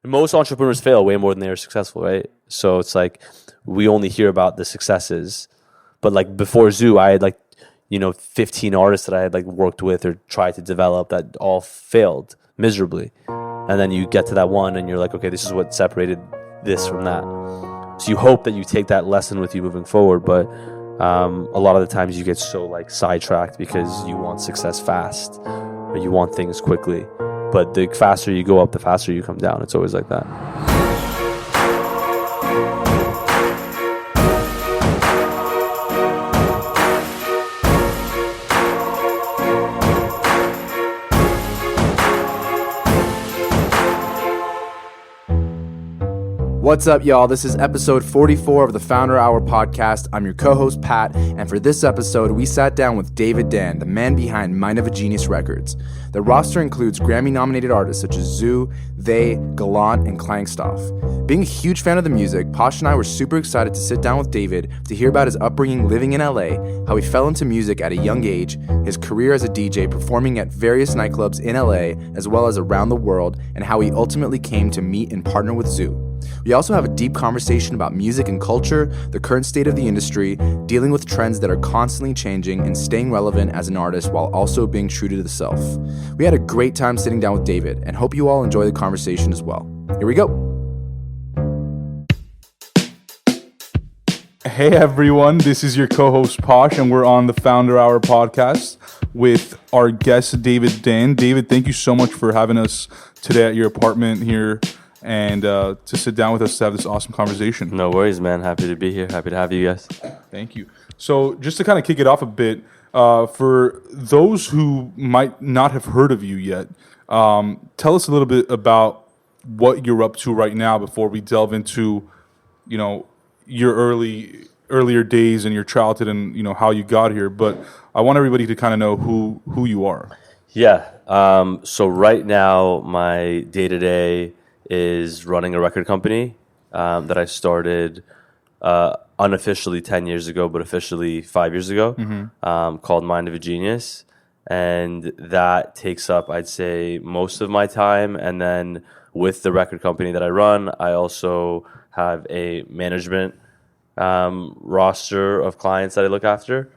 Most entrepreneurs fail way more than they are successful, right? So it's like we only hear about the successes, but like before Zoo, I had 15 artists that I had like worked with or tried to develop that all failed miserably, and then you get to that one and you're like, okay, this is what separated this from that. So you hope that you take that lesson with you moving forward, but a lot of the times you get so like sidetracked because you want success fast or you want things quickly. But the faster you go up, the faster you come down. It's always like that. What's up, y'all? This is episode 44 of the Founder Hour podcast. I'm your co-host, Pat, and for this episode, we sat down with David Dann, the man behind Mind of a Genius Records. The roster includes Grammy-nominated artists such as Zoo, They, Gallant, and Klangstof. Being a huge fan of the music, Posh and I were super excited to sit down with David to hear about his upbringing living in LA, how he fell into music at a young age, his career as a DJ performing at various nightclubs in LA as well as around the world, and how he ultimately came to meet and partner with Zoo. We also have a deep conversation about music and culture, the current state of the industry, dealing with trends that are constantly changing, and staying relevant as an artist while also being true to the self. We had a great time sitting down with David, and hope you all enjoy the conversation as well. Here we go. Hey everyone, this is your co-host Posh, and we're on the Founder Hour podcast with our guest David Dann. David, thank you so much for having us today at your apartment here and to sit down with us to have this awesome conversation. No worries, man. Happy to be here. Happy to have you guys. Thank you. So just to kind of kick it off a bit, for those who might not have heard of you yet, tell us a little bit about what you're up to right now before we delve into, your earlier days and your childhood and, how you got here. But I want everybody to kind of know who you are. Yeah. So right now, my day-to-day is running a record company that I started unofficially 10 years ago, but officially 5 years ago, called Mind of a Genius. And that takes up, I'd say, most of my time. And then with the record company that I run, I also have a management roster of clients that I look after.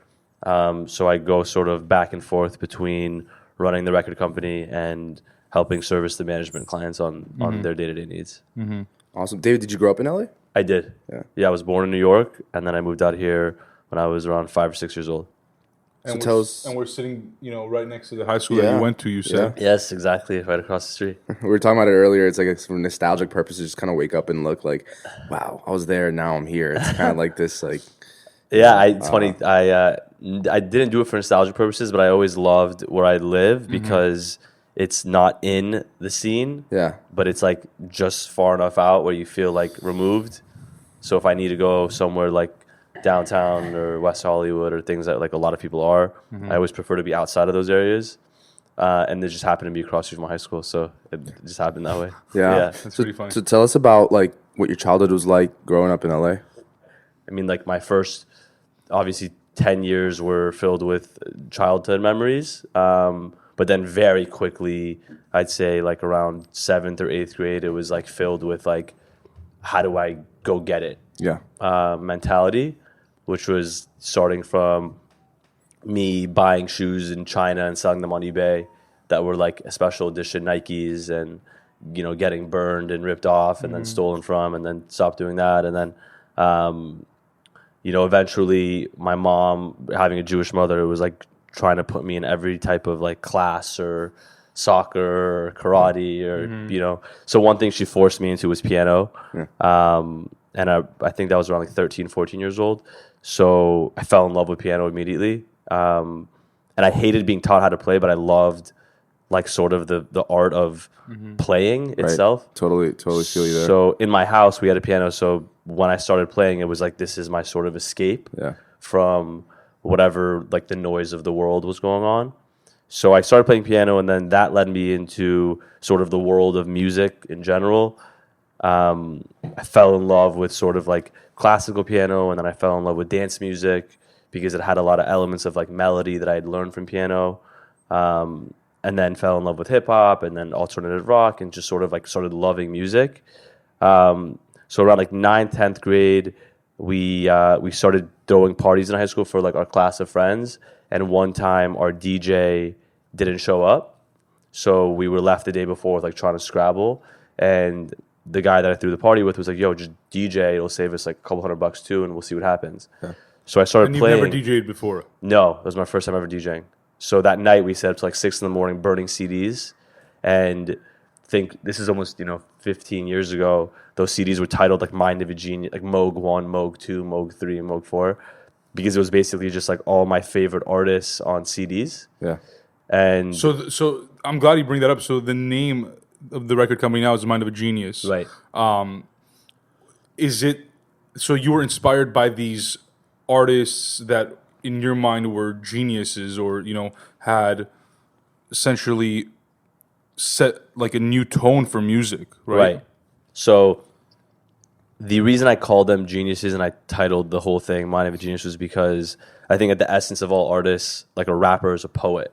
So I go sort of back and forth between running the record company and helping service the management clients on their day-to-day needs. Mm-hmm. Awesome. David, did you grow up in LA? I did. Yeah, I was born in New York, and then I moved out here when I was around 5 or 6 years old. And so tell us. And we're sitting, right next to the high school that you went to, you said? Yeah. Yes, exactly, right across the street. We were talking about it earlier. It's like for nostalgic purposes, just kind of wake up and look like, wow, I was there, now I'm here. It's kind of like this, like... Yeah, it's funny. I didn't do it for nostalgic purposes, but I always loved where I live because it's not in the scene, but it's like just far enough out where you feel like removed. So if I need to go somewhere like downtown or West Hollywood or things that like a lot of people are, I always prefer to be outside of those areas. And they just happened to be across from my high school, so it just happened that way. Yeah. That's pretty funny. So tell us about like what your childhood was like growing up in LA. I mean, like my first, obviously, 10 years were filled with childhood memories. But then very quickly, I'd say like around 7th or 8th grade, it was like filled with like, how do I go get it? Mentality, which was starting from me buying shoes in China and selling them on eBay that were like a special edition Nikes and, getting burned and ripped off and then stolen from and then stopped doing that. And then, eventually my mom, having a Jewish mother, it was like trying to put me in every type of like class or soccer or karate or, so one thing she forced me into was piano. And I think that was around like 13, 14 years old. So I fell in love with piano immediately. And I hated being taught how to play, but I loved like sort of the art of playing itself. Totally feel you there. So in my house, we had a piano. So when I started playing, it was like, this is my sort of escape from whatever like the noise of the world was going on. So I started playing piano, and then that led me into sort of the world of music in general. I fell in love with sort of like classical piano, and then I fell in love with dance music because it had a lot of elements of like melody that I had learned from piano. and then fell in love with hip hop and then alternative rock and just sort of like started loving music. So around like 9th, 10th grade, we started throwing parties in high school for like our class of friends. And one time our DJ didn't show up. So we were left the day before with like trying to Scrabble. And the guy that I threw the party with was like, yo, just DJ. It'll save us like a couple $100 too, and we'll see what happens. Yeah. So I started playing. And you've never DJ'd before? No, it was my first time ever DJing. So that night we set up to like 6 a.m. burning CDs. And think this is almost, 15 years ago. Those CDs were titled like Mind of a Genius, like Moog 1, Moog 2, Moog 3, and Moog 4. Because it was basically just like all my favorite artists on CDs. Yeah. And so I'm glad you bring that up. So the name of the record coming out is Mind of a Genius. Right. Is it, so you were inspired by these artists that in your mind were geniuses or, had essentially set like a new tone for music, right? Right. So the reason I called them geniuses and I titled the whole thing Mind of a Genius was because I think at the essence of all artists, like a rapper is a poet,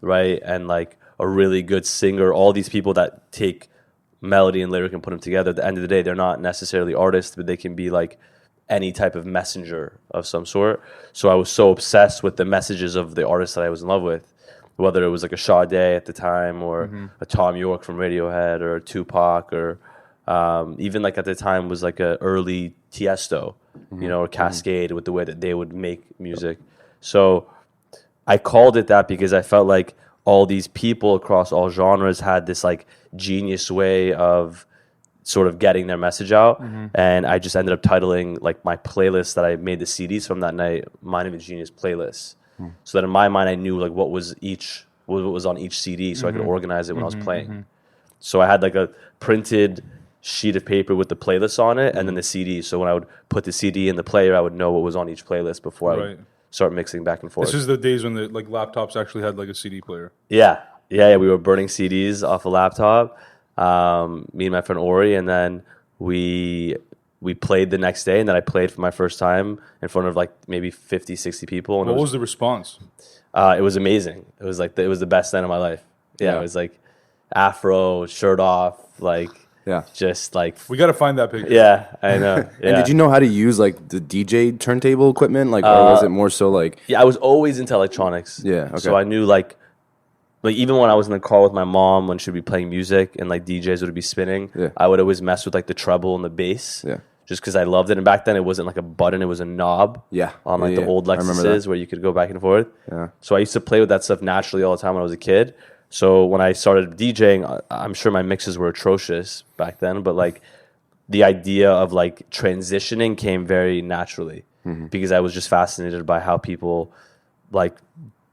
right? And like a really good singer, all these people that take melody and lyric and put them together, at the end of the day, they're not necessarily artists, but they can be like any type of messenger of some sort. So I was so obsessed with the messages of the artists that I was in love with, whether it was like a Sade at the time or a Tom York from Radiohead or a Tupac or even like at the time was like a early Tiesto, or Cascade with the way that they would make music. So I called it that because I felt like all these people across all genres had this like genius way of sort of getting their message out. And I just ended up titling like my playlist that I made the CDs from that night, Mind of a Genius playlist. So that in my mind, I knew like what was on each CD so I could organize it when I was playing. So I had like a printed sheet of paper with the playlist on it and then the CD. So when I would put the CD in the player, I would know what was on each playlist before I would start mixing back and forth. This is the days when the like laptops actually had like a CD player. Yeah. We were burning CDs off a laptop. Me and my friend Ori, and then we played the next day, and then I played for my first time in front of like maybe 50, 60 people. And what was the response? It was amazing. It was like it was the best night of my life. Yeah. It was like afro, shirt off, like just like we got to find that picture. Yeah, I know. Yeah. And did you know how to use like the DJ turntable equipment, like, or was it more so like? Yeah, I was always into electronics. Yeah, okay. So I knew like even when I was in the car with my mom when she'd be playing music and like DJs would be spinning, I would always mess with like the treble and the bass. Yeah. Just because I loved it. And back then it wasn't like a button, it was a knob. Yeah. On like the old Lexuses where you could go back and forth. Yeah. So I used to play with that stuff naturally all the time when I was a kid. So when I started DJing, I'm sure my mixes were atrocious back then, but like the idea of like transitioning came very naturally because I was just fascinated by how people like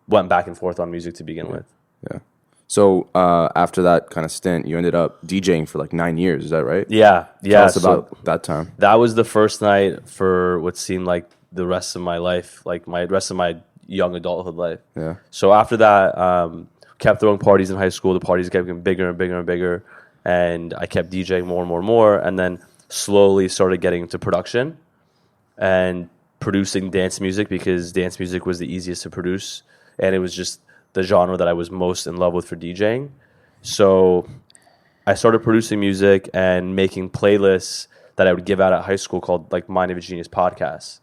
went back and forth on music to begin with. Yeah. So after that kind of stint, you ended up DJing for like 9 years. Is that right? Yeah. Tell us about that time. That was the first night for what seemed like the rest of my life, like my rest of my young adulthood life. Yeah. So after that, kept throwing parties in high school. The parties kept getting bigger and bigger and bigger, and I kept DJing more and more and more, and then slowly started getting into production and producing dance music because dance music was the easiest to produce, and it was just the genre that I was most in love with for DJing. So I started producing music and making playlists that I would give out at high school called like Mind of a Genius podcasts.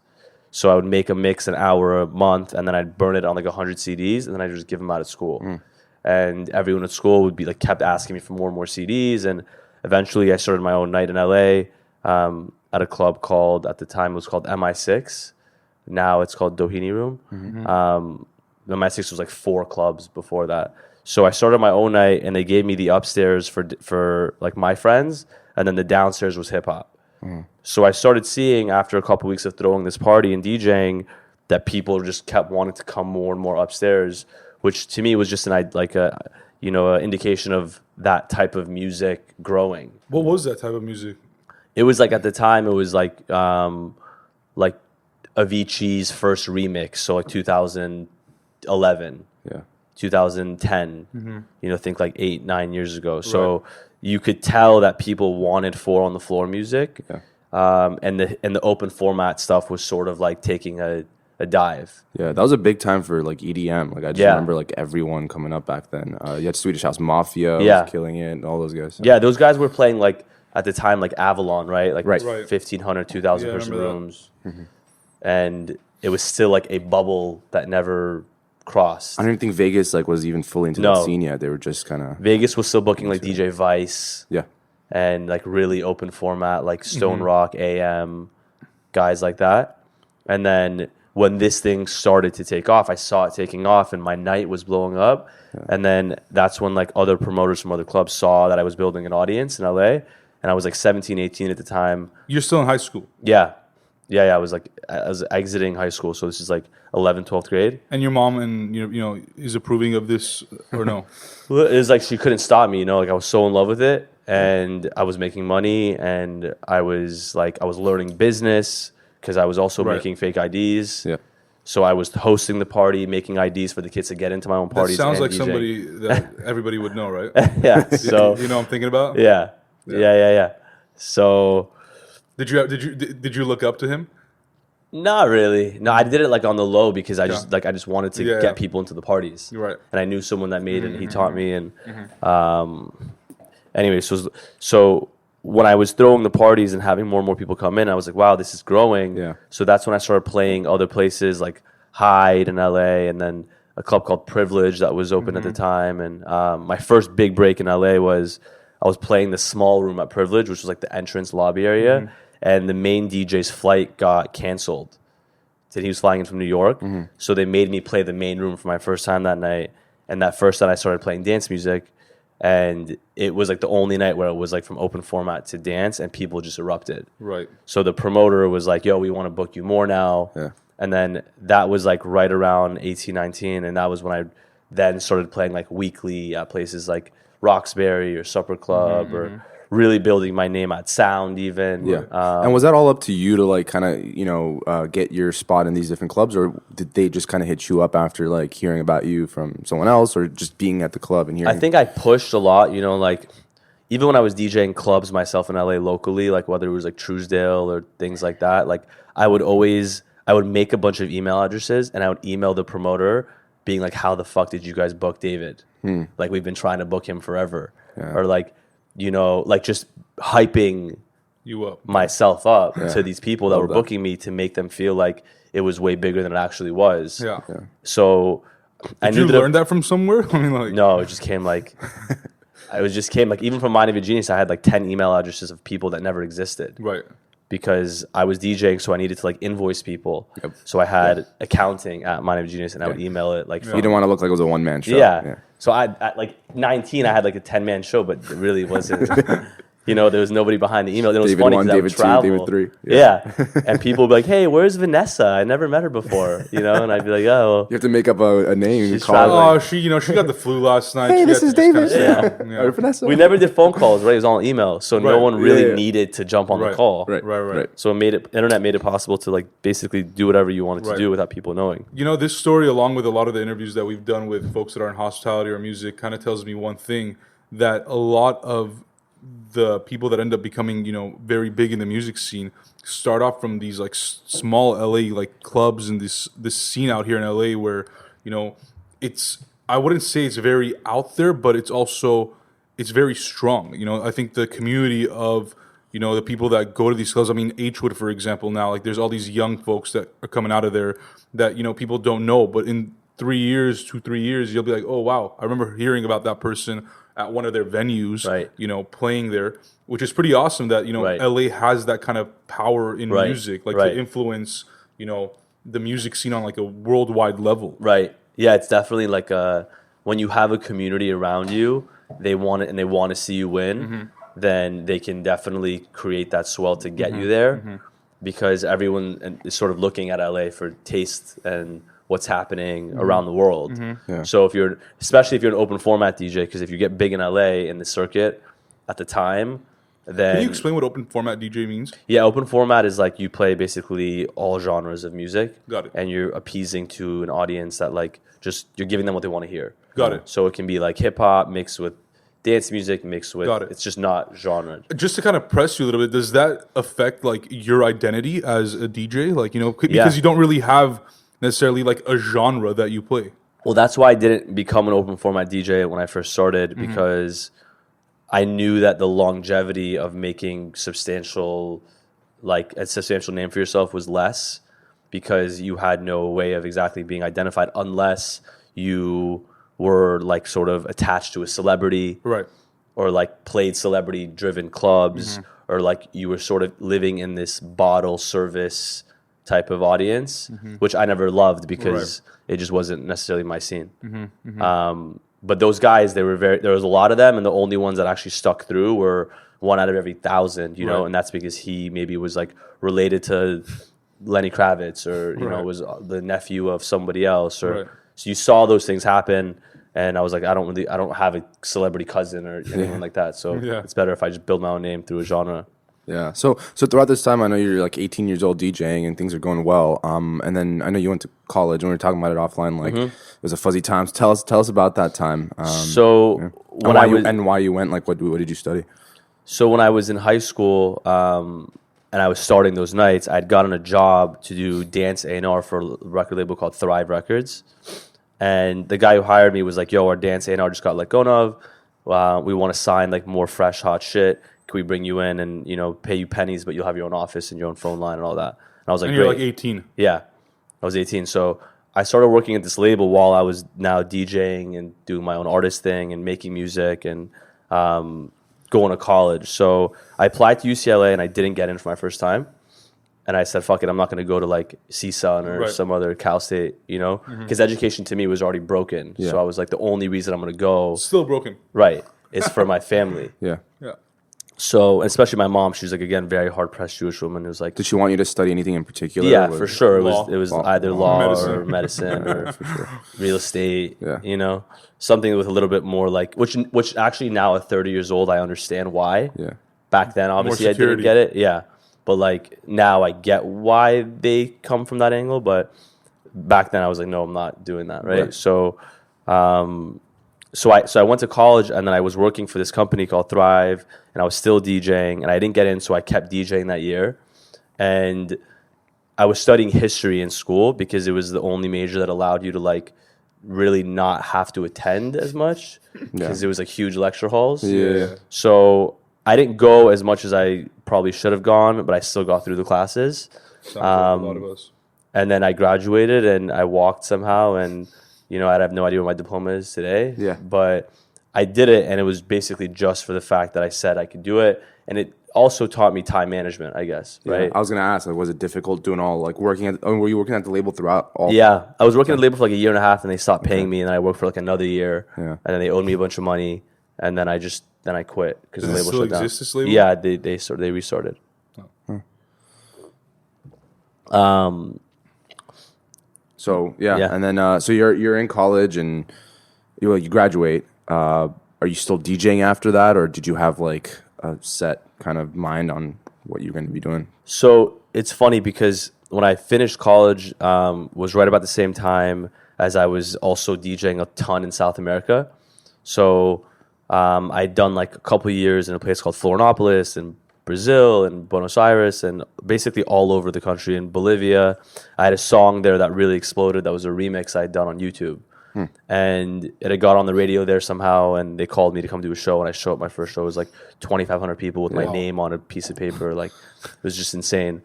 So I would make a mix an hour a month, and then I'd burn it on like 100 CDs, and then I'd just give them out at school. And everyone at school would be like kept asking me for more and more CDs, and eventually I started my own night in LA at a club called, at the time it was called MI6. Now it's called Doheny Room. MI6 was like 4 clubs before that. So I started my own night, and they gave me the upstairs for like my friends, and then the downstairs was hip hop. So I started seeing after a couple weeks of throwing this party and DJing that people just kept wanting to come more and more upstairs, which to me was just an indication of that type of music growing. What was that type of music? It was like at the time it was like Avicii's first remix, so like 2011, 2010. Think like 8-9 years ago. So you could tell that people wanted 4 on the floor music, and the open format stuff was sort of like taking a a dive. Yeah, that was a big time for like EDM. Like I just remember like everyone coming up back then. You had Swedish House Mafia was killing it, and all those guys. Yeah, those guys were playing like at the time like Avalon, right? Like Right. 1,500, 2,000 person rooms, and it was still like a bubble that never crossed. I don't even think Vegas like was even fully into that scene yet. They were just kind of Vegas was still booking like DJ Vice, yeah, and like really open format like Stone Rock, AM, guys like that. And then when this thing started to take off, I saw it taking off, and my night was blowing up. And then that's when like other promoters from other clubs saw that I was building an audience in LA, and I was like 17, 18 at the time. You're still in high school. Yeah. I was exiting high school, so this is like 11th, 12th grade. And your mom and you know is approving of this or no? Well, it was like she couldn't stop me, you know. Like I was so in love with it, and I was making money, and I was learning business because I was also making fake IDs. yeah. So I was hosting the party, making IDs for the kids to get into my own That parties. sounds and like DJing. somebody that everybody would know, right? Yeah. So you know what I'm thinking about? yeah. So Did you look up to him? not really. No, I did it like on the low because I just wanted to get people into the parties. You're right. And I knew someone that made it, and he taught me. And anyway, so when I was throwing the parties and having more and more people come in, I was like, wow, this is growing. Yeah. So that's when I started playing other places like Hyde in LA, and then a club called Privilege that was open at the time. And my first big break in LA was I was playing the small room at Privilege, which was like the entrance lobby area. And the main DJ's flight got canceled. He was flying in from New York. So they made me play the main room for my first time that night. And that first night I started playing dance music. And it was like the only night where it was like from open format to dance, and people just erupted. Right. So the promoter was like, yo, we want to book you more now. Yeah. And then that was like right around 18, 19. And that was when I then started playing like weekly at places like Roxbury or Supper Club or really building my name at Sound even. Yeah. And was that all up to you to like kind of, you know, get your spot in these different clubs, or did they just kind of hit you up after like hearing about you from someone else, or just being at the club and hearing? I think I pushed a lot, you know, like even when I was DJing clubs myself in LA locally, like whether it was like Truesdale or things like that, like I would make a bunch of email addresses and I would email the promoter being like, how the fuck did you guys book David? Like we've been trying to book him forever. Or like, you know, like just hyping You up. myself up to these people that were booking me to make them feel like it was way bigger than it actually was. Yeah. So I Did knew you that learn that from somewhere? I mean, like no, it just came like even from Mind of a Genius, I had like 10 email addresses of people that never existed. right. Because I was DJing, so I needed to like invoice people. So I had accounting at Mind of a Genius, and I would email it like you didn't want to look like it was a one-man show. yeah. So at like 19, I had like a 10-man show, but it really wasn't. You know, there was nobody behind the email. It was David funny 1, because I would David 2, travel. David 3. Yeah. And people would be like, hey, where's Vanessa? I never met her before. You know, and I'd be like, oh. You have to make up a name. She's Call it, traveling. Oh, she got the flu last night. Hey, She this had is to just David. kinda say, Or Vanessa. We never did phone calls, right? It was all email. So no one really Yeah. needed to jump on the Right. call. Right. So internet made it possible to like basically do whatever you wanted to do without people knowing. You know, this story, along with a lot of the interviews that we've done with folks that are in hospitality or music, kind of tells me one thing, that a lot of the people that end up becoming, you know, very big in the music scene start off from these like small LA like clubs and this scene out here in LA where, you know, I wouldn't say it's very out there, but it's very strong. You know, I think the community of, you know, the people that go to these clubs, I mean, Hwood, for example, now, like there's all these young folks that are coming out of there that, you know, people don't know, but in 3 years, 2-3 years, you'll be like, oh, wow, I remember hearing about that person at one of their venues, you know, playing there, which is pretty awesome that, you know, LA has that kind of power in music, like to influence, you know, the music scene on like a worldwide level. Right. Yeah, it's definitely like when you have a community around you, they want it and they want to see you win, then they can definitely create that swell to get you there because everyone is sort of looking at LA for taste and what's happening around the world. So especially if you're an open format DJ, because if you get big in LA in the circuit at the time, then... Can you explain what open format DJ means? Yeah, open format is like you play basically all genres of music. Got it. And you're appeasing to an audience that like just, you're giving them what they want to hear. Got it. So it can be like hip hop mixed with dance music mixed with... It's just not genre. Just to kind of press you a little bit, does that affect like your identity as a DJ? Like, you know, because you don't really have necessarily like a genre that you play. Well, that's why I didn't become an open format DJ when I first started, because I knew that the longevity of making a substantial name for yourself was less, because you had no way of exactly being identified unless you were like sort of attached to a celebrity, Right. or like played celebrity driven clubs, or like you were sort of living in this bottle service type of audience, which I never loved because it just wasn't necessarily my scene. But those guys, there was a lot of them, and the only ones that actually stuck through were one out of every 1,000, you know, and that's because he maybe was like related to Lenny Kravitz, or you know, was the nephew of somebody else, or so you saw those things happen. And I was like, I don't have a celebrity cousin or anything like that. So it's better if I just build my own name through a genre. Yeah. So throughout this time, I know you're like 18 years old DJing and things are going well. And then I know you went to college, and we were talking about it offline. Like it was a fuzzy time. So tell us about that time. Why you went. Like what did you study? So when I was in high school, and I was starting those nights, I'd gotten a job to do dance A&R for a record label called Thrive Records. And the guy who hired me was like, yo, our dance A&R just got let go of. We want to sign like more fresh, hot shit. Can we bring you in and, you know, pay you pennies, but you'll have your own office and your own phone line and all that? And I was like, and you're great. like 18. Yeah, I was 18. So I started working at this label while I was now DJing and doing my own artist thing and making music and going to college. So I applied to UCLA and I didn't get in for my first time. And I said, fuck it, I'm not going to go to like CSUN or some other Cal State, you know? Because education to me was already broken. Yeah. So I was like, the only reason I'm going to go... Still broken. Right. Is for my family. Yeah. So, especially my mom, she's like, again, very hard-pressed Jewish woman who's like... Did she want you to study anything in particular? Yeah, for sure. It was either law or medicine or for sure. Real estate, you know? Something with a little bit more like... Which actually now at 30 years old, I understand why. Yeah. Back then, obviously, I didn't get it. Yeah. But like now I get why they come from that angle. But back then I was like, no, I'm not doing that. Right. So, so I went to college, and then I was working for this company called Thrive, and I was still DJing, and I didn't get in. So I kept DJing that year, and I was studying history in school because it was the only major that allowed you to like really not have to attend as much because it was like huge lecture halls. Yeah. So I didn't go as much as I probably should have gone, but I still got through the classes. Sounds like a lot of us. And then I graduated, and I walked somehow, and you know, I have no idea what my diploma is today. Yeah. But I did it, and it was basically just for the fact that I said I could do it, and it also taught me time management, I guess. Right. I was gonna ask, like, was it difficult doing all like working at? Were you working at the label throughout all? Yeah, I was working at the label for like a year and a half, and they stopped paying me, and then I worked for like another year, and then they owed me a bunch of money, and then I quit because the label shut down. Exist, this label? Yeah, they restarted. So and then so you're in college and you graduate. Are you still DJing after that, or did you have like a set kind of mind on what you're going to be doing? So it's funny because when I finished college, was right about the same time as I was also DJing a ton in South America. So I'd done like a couple of years in a place called Florianopolis in Brazil and Buenos Aires and basically all over the country. In Bolivia, I had a song there that really exploded. That was a remix I had done on YouTube. And it had got on the radio there somehow, and they called me to come do a show, and I showed up. My first show was like 2,500 people with my name on a piece of paper. Like, it was just insane.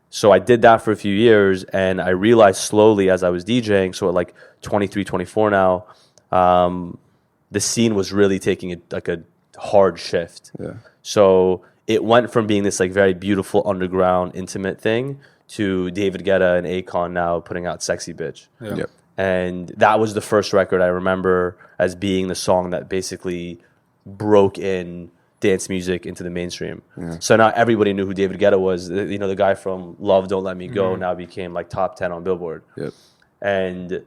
So I did that for a few years, and I realized slowly as I was DJing, so at like 23, 24 now, the scene was really taking a hard shift. Yeah. So it went from being this like very beautiful underground intimate thing to David Guetta and Akon now putting out Sexy Bitch. Yeah. Yep. And that was the first record I remember as being the song that basically broke in dance music into the mainstream. Yeah. So now everybody knew who David Guetta was. You know, the guy from Love Don't Let Me Go now became like top 10 on Billboard. Yep. And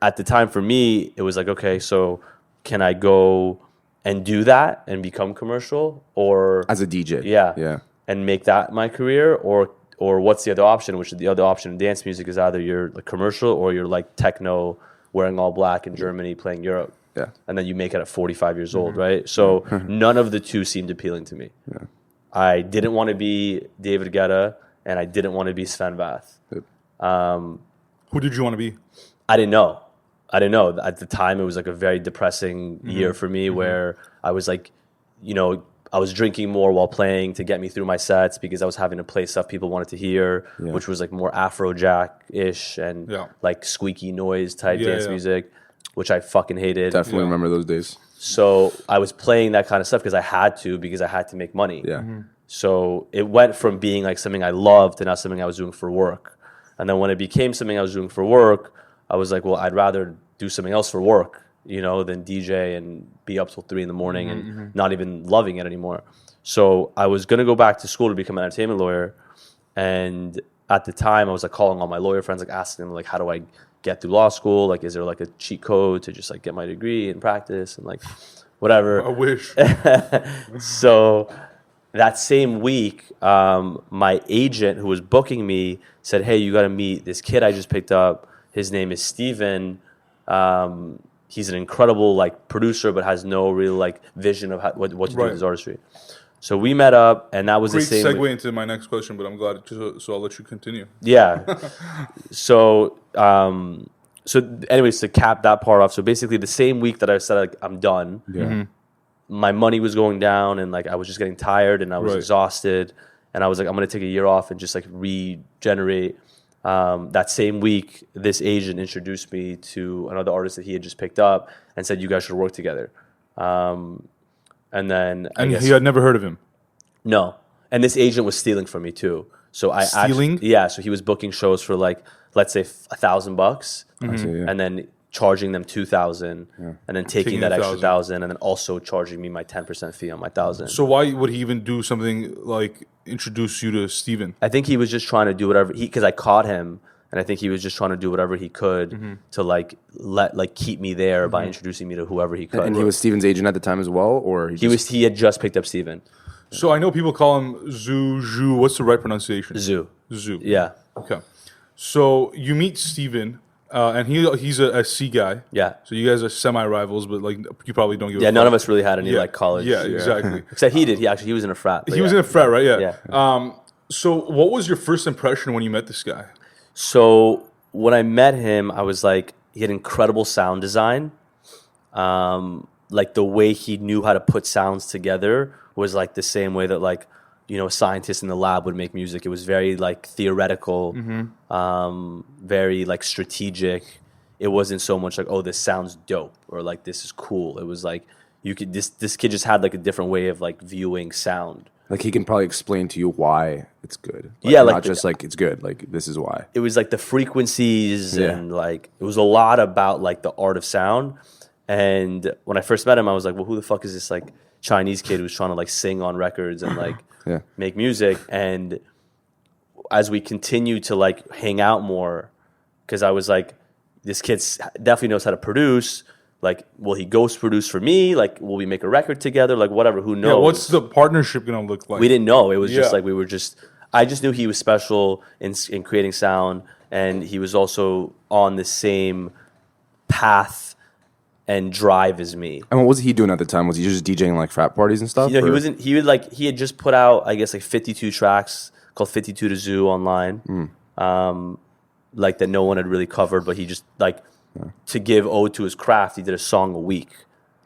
at the time for me, it was like, okay, so can I go and do that and become commercial, or as a DJ? Yeah. And make that my career, or what's the other option? Which is the other option in dance music is either you're like commercial or you're like techno, wearing all black in Germany, playing Europe. Yeah. And then you make it at 45 years old, right? So none of the two seemed appealing to me. Yeah. I didn't want to be David Guetta, and I didn't want to be Sven Vath. Yep. Who did you want to be? I didn't know. At the time, it was like a very depressing year for me where I was like, I was drinking more while playing to get me through my sets because I was having to play stuff people wanted to hear, which was like more Afrojack-ish and like squeaky noise type dance music, which I fucking hated. Definitely remember those days. So I was playing that kind of stuff because I had to make money. Yeah. So it went from being like something I loved to not something I was doing for work. And then when it became something I was doing for work, I was like, well, I'd rather do something else for work, than DJ and be up till 3 a.m. and not even loving it anymore. So I was going to go back to school to become an entertainment lawyer. And at the time I was like calling all my lawyer friends, like asking them like, how do I get through law school? Like, is there like a cheat code to just like get my degree and practice and like whatever? I wish. So that same week, my agent who was booking me said, hey, you got to meet this kid I just picked up. His name is Steven. He's an incredible like producer, but has no real like vision of what to do with his artistry. So we met up, and that was Great the same segue into my next question, but I'm glad. So I'll let you continue. Yeah. So anyways, to cap that part off, so basically the same week that I said like I'm done, my money was going down, and like I was just getting tired, and I was exhausted, and I was like, I'm gonna take a year off and just like regenerate. That same week, this agent introduced me to another artist that he had just picked up and said, you guys should work together. And then he had never heard of him. No. And this agent was stealing from me too. So Stealing? So he was booking shows for like, let's say $1,000 and then charging them $2,000 and then taking that extra $1,000 and then also charging me my 10% fee on my $1,000. So why would he even do something like introduce you to Steven? I think he was just trying to do whatever because I caught him, and I think he was just trying to do whatever he could to like keep me there by introducing me to whoever he could. And he was Steven's agent at the time as well, or he had just picked up Steven. So I know people call him Zhu. What's the right pronunciation? Zoo. Yeah. Okay. So you meet Steven, and he's a SC guy. Yeah. So you guys are semi-rivals, but like you probably don't give. Yeah, none of us really had any like college. Yeah, exactly. Except he did. He was in a frat. He was in a frat, right? Yeah. So what was your first impression when you met this guy? So when I met him, I was like, he had incredible sound design. Like the way he knew how to put sounds together was like the same way that like, a scientist in the lab would make music. It was very like theoretical, very like strategic. It wasn't so much like, oh, this sounds dope or like this is cool. It was like this kid just had like a different way of like viewing sound. Like he can probably explain to you why it's good. Not just like it's good. Like this is why. It was like the frequencies and like it was a lot about like the art of sound. And when I first met him, I was like, well, who the fuck is this like Chinese kid who's trying to like sing on records and like make music? And as we continued to like hang out more, because I was like, this kid definitely knows how to produce. Like, will he ghost produce for me? Like, will we make a record together? Like, whatever, who knows? Yeah, what's the partnership going to look like? We didn't know. It was just like I just knew he was special in creating sound, and he was also on the same path and drive as me. And what was he doing at the time? Was he just DJing like frat parties and stuff? He had just put out, I guess, like 52 tracks called 52 to Zoo online, like that no one had really covered, but he just like to give ode to his craft, he did a song a week.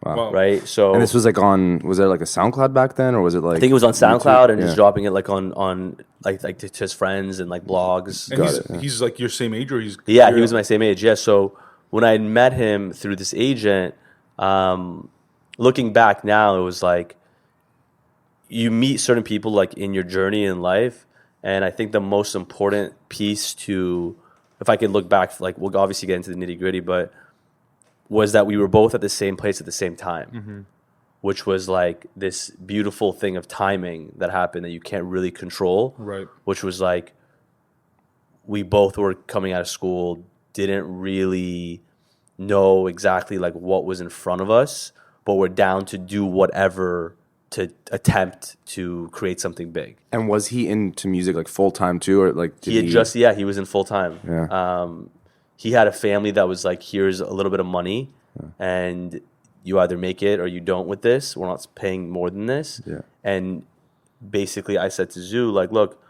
Wow. Right? So, and this was like was there like a SoundCloud back then, or was it like? I think it was on SoundCloud and just dropping it like on like to his friends and like blogs. And he's like your same age, or he's he was my same age. Yeah. So when I met him through this agent, looking back now, it was like you meet certain people like in your journey in life, and I think the most important piece to, if I could look back, like we'll obviously get into the nitty gritty, but was that we were both at the same place at the same time, which was like this beautiful thing of timing that happened that you can't really control. Right. Which was like we both were coming out of school, didn't really know exactly like what was in front of us, but we're down to do whatever to attempt to create something big. And was he into music like full time too, or like he was in full time. Yeah. He had a family that was like, here's a little bit of money, and you either make it or you don't with this. We're not paying more than this. Yeah. And basically, I said to Zoo, like, look,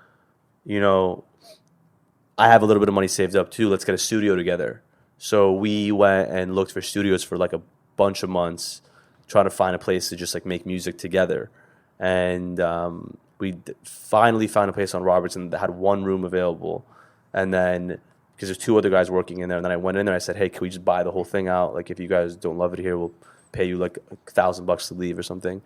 I have a little bit of money saved up too. Let's get a studio together. So we went and looked for studios for like a bunch of months, trying to find a place to just like make music together. And finally found a place on Robertson that had one room available. And then, because there's 2 other guys working in there, and then I went in there, I said, hey, can we just buy the whole thing out? Like, if you guys don't love it here, we'll pay you like $1,000 to leave or something.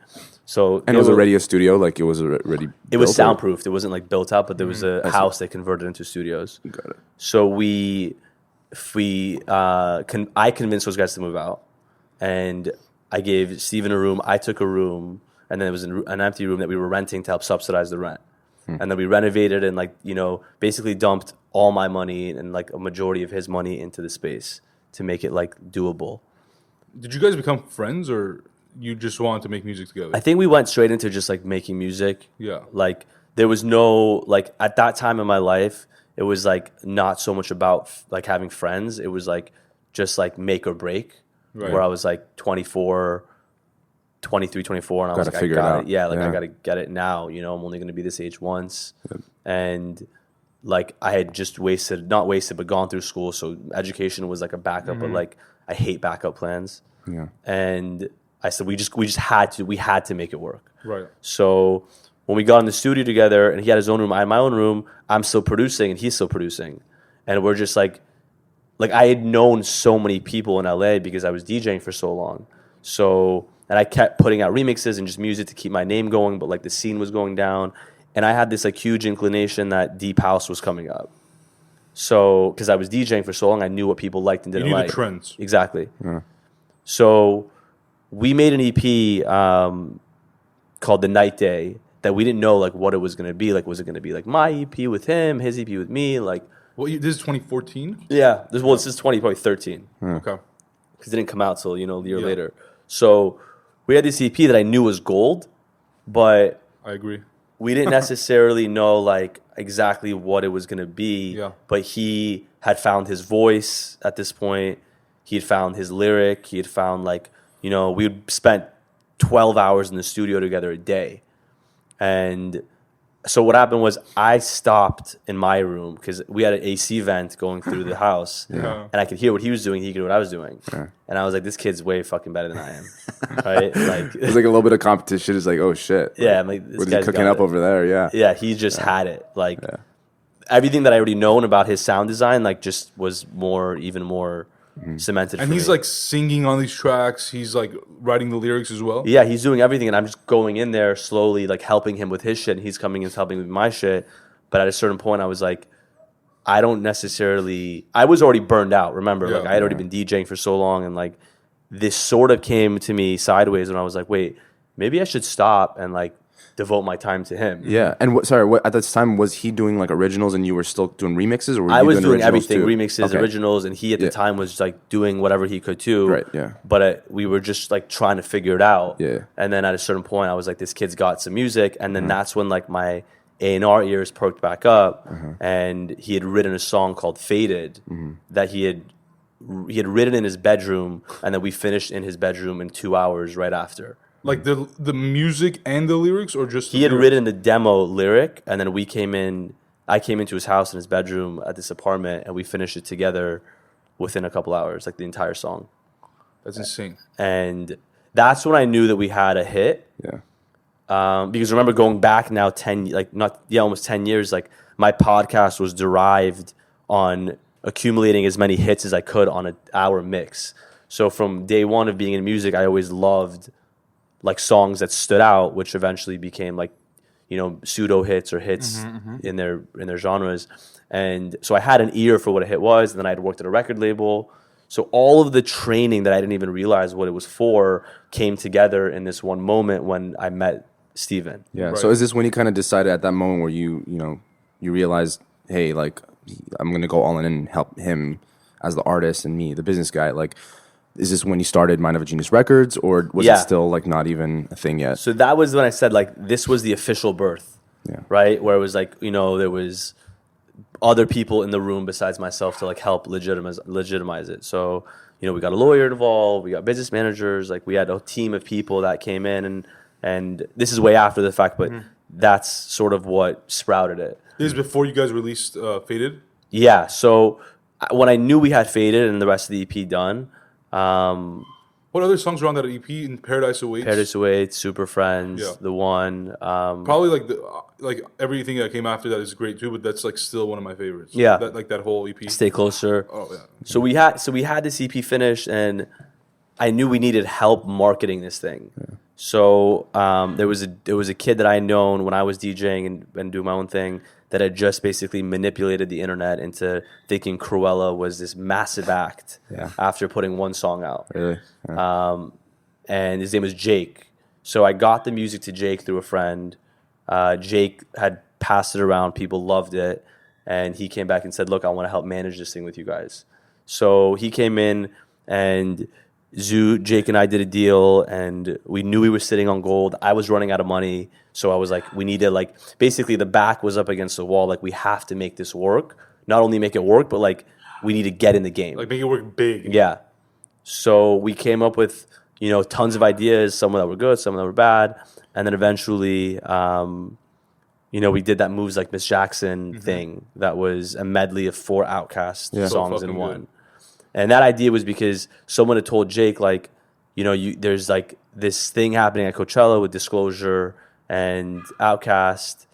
So And it was already a studio, like it was already it was soundproofed. It wasn't like built up, but there was a house they converted into studios. Got it. So I convinced those guys to move out, and I gave Steven a room. I took a room, and then it was an empty room that we were renting to help subsidize the rent. And then we renovated and basically dumped all my money and like a majority of his money into the space to make it like doable. Did you guys become friends, or you just wanted to make music together? I think we went straight into just like making music. Yeah. Like there was no, like at that time in my life, it was like not so much about like having friends. It was like just like make or break. Right. Where I was like 23, 24, and I was like, figure it out. I got to get it now. I'm only going to be this age once. Yep. And like I had just not wasted, but gone through school. So education was like a backup, but like I hate backup plans. Yeah. And I said, we just had to make it work. Right. So when we got in the studio together and he had his own room, I had my own room, I'm still producing and he's still producing. And we're just like I had known so many people in LA because I was DJing for so long. So, and I kept putting out remixes and just music to keep my name going, but like the scene was going down. And I had this like huge inclination that deep house was coming up. So, because I was DJing for so long, I knew what people liked and didn't like. You knew the trends. Exactly. Yeah. So we made an EP called The Night Day that we didn't know like what it was going to be. Like, was it going to be like my EP with him, his EP with me? Like, Well, this is 2014? Yeah. This is probably 13. Okay. Because it didn't come out till, a year later. So we had this EP that I knew was gold, but I agree. we didn't necessarily know like exactly what it was going to be. Yeah. But he had found his voice at this point. He had found his lyric. He had found like, we had spent 12 hours in the studio together a day. And so what happened was I stopped in my room because we had an AC vent going through the house. Yeah. And I could hear what he was doing. He could hear what I was doing. Yeah. And I was like, this kid's way fucking better than I am. Right? Like, It's like a little bit of competition. It's like, oh shit. yeah, I'm like, this What is he guy's cooking got up it. over there? Yeah. Yeah, he just had it. Like everything that I already known about his sound design, like just was even more cemented. And for he's me. like singing on these tracks. He's like writing the lyrics as well. Yeah, he's doing everything, and I'm just going in there slowly, like helping him with his shit, and he's coming in and helping with my shit. But at a certain point, I was like, I was already burned out. Remember, Yeah. like I had already been DJing for so long, and like this sort of came to me sideways, and I was like, wait, maybe I should stop and like devote my time to him. Yeah. And what at this time was he doing like originals and you were still doing remixes, or were I you was doing originals everything, too? remixes, Okay. originals, and he at the time was like doing whatever he could too. Right, yeah. But we were just like trying to figure it out. Yeah. And then at a certain point, I was like, this kid's got some music. And then that's when like my A&R ears perked back up, and he had written a song called Faded that he had written in his bedroom, and then we finished in his bedroom in 2 hours right after. Like the music and the lyrics, or just He had written the demo lyric, and then I came into his house in his bedroom at this apartment, and we finished it together within a couple hours, like the entire song. That's insane. And that's when I knew that we had a hit. Yeah. Because remember going back now almost 10 years, like my podcast was derived on accumulating as many hits as I could on an hour mix. So from day one of being in music, I always loved like songs that stood out, which eventually became like, pseudo hits or hits in their genres. And so I had an ear for what a hit was, and then I had worked at a record label. So all of the training that I didn't even realize what it was for came together in this one moment when I met Steven. Yeah. Right. So is this when you kind of decided at that moment where you realized, hey, like I'm gonna go all in and help him as the artist and me, the business guy? Like, is this when you started Mind of a Genius Records, or was it still like not even a thing yet? So that was when I said like this was the official birth. Yeah. Right? Where it was like, there was other people in the room besides myself to like help legitimize it. So, we got a lawyer involved, we got business managers, like we had a team of people that came in, and this is way after the fact, but that's sort of what sprouted it. This is before you guys released Faded? Yeah. So when I knew we had Faded and the rest of the EP done, What other songs are on that EP? In Paradise Awaits? Paradise Awaits, Super Friends, Yeah. The One. Probably like everything that came after that is great too, but that's like still one of my favorites. Yeah. That whole EP. Stay Closer. Oh yeah. So we had this EP finished, and I knew we needed help marketing this thing. Yeah. So there was a kid that I had known when I was DJing and doing my own thing that had just basically manipulated the internet into thinking Cruella was this massive act after putting one song out. Really? Yeah. And his name was Jake. So I got the music to Jake through a friend. Jake had passed it around. People loved it. And he came back and said, look, I want to help manage this thing with you guys. So he came in, and Jake and I did a deal, and we knew we were sitting on gold. I was running out of money. So I was like, we need to, like, basically the back was up against the wall. Like, we have to make this work. Not only make it work, but like, we need to get in the game. Like, make it work big. Yeah. So we came up with, tons of ideas, some that were good, some that were bad. And then eventually, we did that Moves Like Miss Jackson thing that was a medley of 4 Outkast songs in one. Good. And that idea was because someone had told Jake, like, there's like this thing happening at Coachella with Disclosure and Outkast.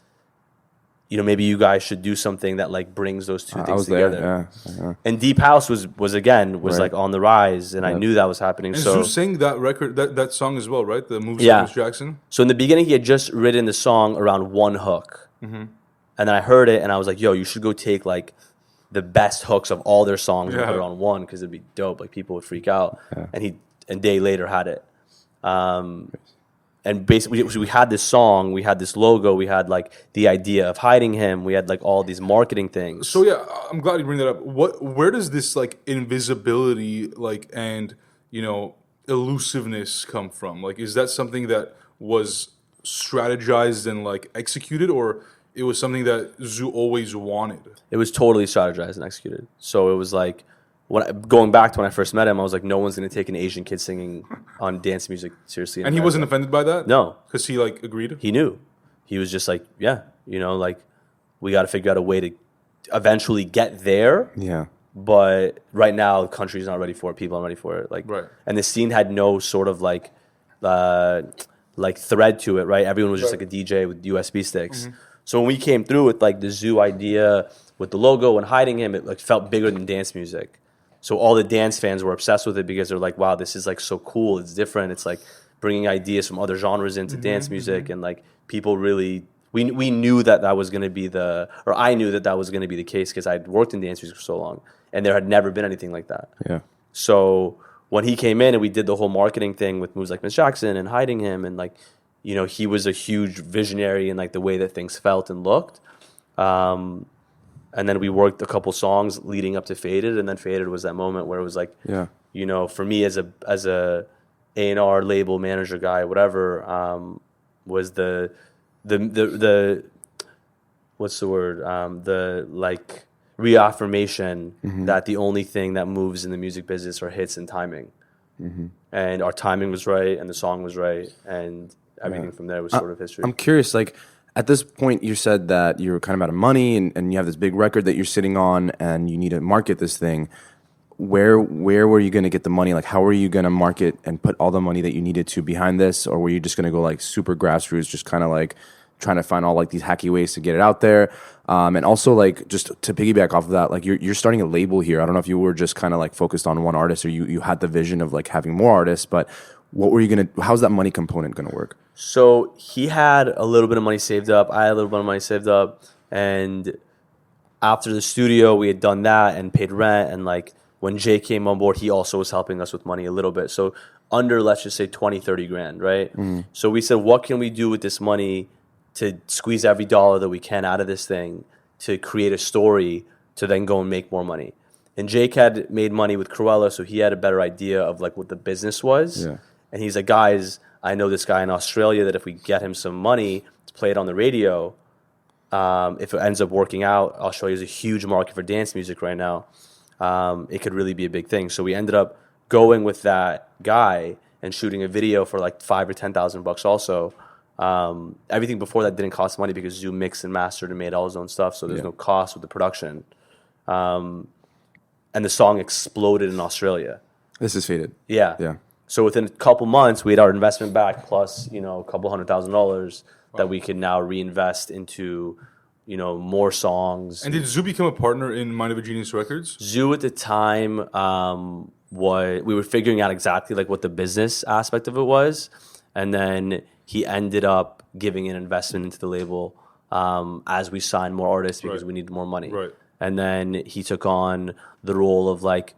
Maybe you guys should do something that like brings those two things together. Yeah. And Deep House was like on the rise, and I knew that was happening. And so Zoo sang that record, that song as well, right? The Moves Like Miss Jackson. So in the beginning, he had just written the song around one hook, and then I heard it, and I was like, "Yo, you should go take like the best hooks of all their songs and put it on one, because it'd be dope. Like, people would freak out." Yeah. And a day later had it. And basically, we had this song, we had this logo, we had like the idea of hiding him, we had like all these marketing things. So yeah, I'm glad you bring that up. Where does this like invisibility, like, and elusiveness come from? Like, is that something that was strategized and like executed, or it was something that Zoo always wanted? It was totally strategized and executed. So it was like, going back to when I first met him, I was like, no one's going to take an Asian kid singing on dance music seriously. And he wasn't offended by that? No. Because he, like, agreed? He knew. He was just like, yeah, like, we got to figure out a way to eventually get there. Yeah. But right now, the country's not ready for it. People aren't ready for it. Like, right. And the scene had no sort of, like thread to it, right? Everyone was just like a DJ with USB sticks. Mm-hmm. So when we came through with, like, the Zoo idea with the logo and hiding him, it, like, felt bigger than dance music. So all the dance fans were obsessed with it because they're like, wow, this is like so cool. It's different. It's like bringing ideas from other genres into dance music. And like, people really, we knew that was going to be I knew that was going to be the case because I'd worked in dance music for so long, and there had never been anything like that. Yeah. So when he came in and we did the whole marketing thing with Moves Like Miss Jackson and hiding him, and like, he was a huge visionary in like the way that things felt and looked. And then we worked a couple songs leading up to Faded, and then Faded was that moment where it was like, for me as a A&R label manager guy, whatever, was the what's the word? The like reaffirmation that the only thing that moves in the music business are hits and timing. Mm-hmm. And our timing was right, and the song was right, and everything from there was sort of history. I'm curious, like, at this point, you said that you're kind of out of money, and you have this big record that you're sitting on, and you need to market this thing. Where were you going to get the money? Like, how were you going to market and put all the money that you needed to behind this? Or were you just going to go, like, super grassroots, just kind of, like, trying to find all, like, these hacky ways to get it out there? And also, like, just to piggyback off of that, like, you're starting a label here. I don't know if you were just kind of, like, focused on one artist, or you had the vision of, like, having more artists, but what were you going to – how's that money component going to work? So he had a little bit of money saved up. I had a little bit of money saved up. And after the studio, we had done that and paid rent. And like when Jay came on board, he also was helping us with money a little bit. So under, let's just say 20, 30 grand, right? Mm-hmm. So we said, what can we do with this money to squeeze every dollar that we can out of this thing to create a story to then go and make more money? And Jake had made money with Cruella, so he had a better idea of like what the business was. Yeah. And he's like, guys, I know this guy in Australia that if we get him some money to play it on the radio, if it ends up working out, Australia is a huge market for dance music right now. It could really be a big thing. So we ended up going with that guy and shooting a video for like $5,000 or $10,000 also. Everything before that didn't cost money because Zoom mixed and mastered and made all his own stuff, so there's no cost with the production. and the song exploded in Australia. This is Faded. Yeah. Yeah. So within a couple months, we had our investment back plus, a couple $100,000 that we could now reinvest into, more songs. And did Zoo become a partner in Mind of a Genius Records? Zoo at the time, we were figuring out exactly like what the business aspect of it was. And then he ended up giving an investment into the label as we signed more artists because we needed more money. Right. And then he took on the role of like,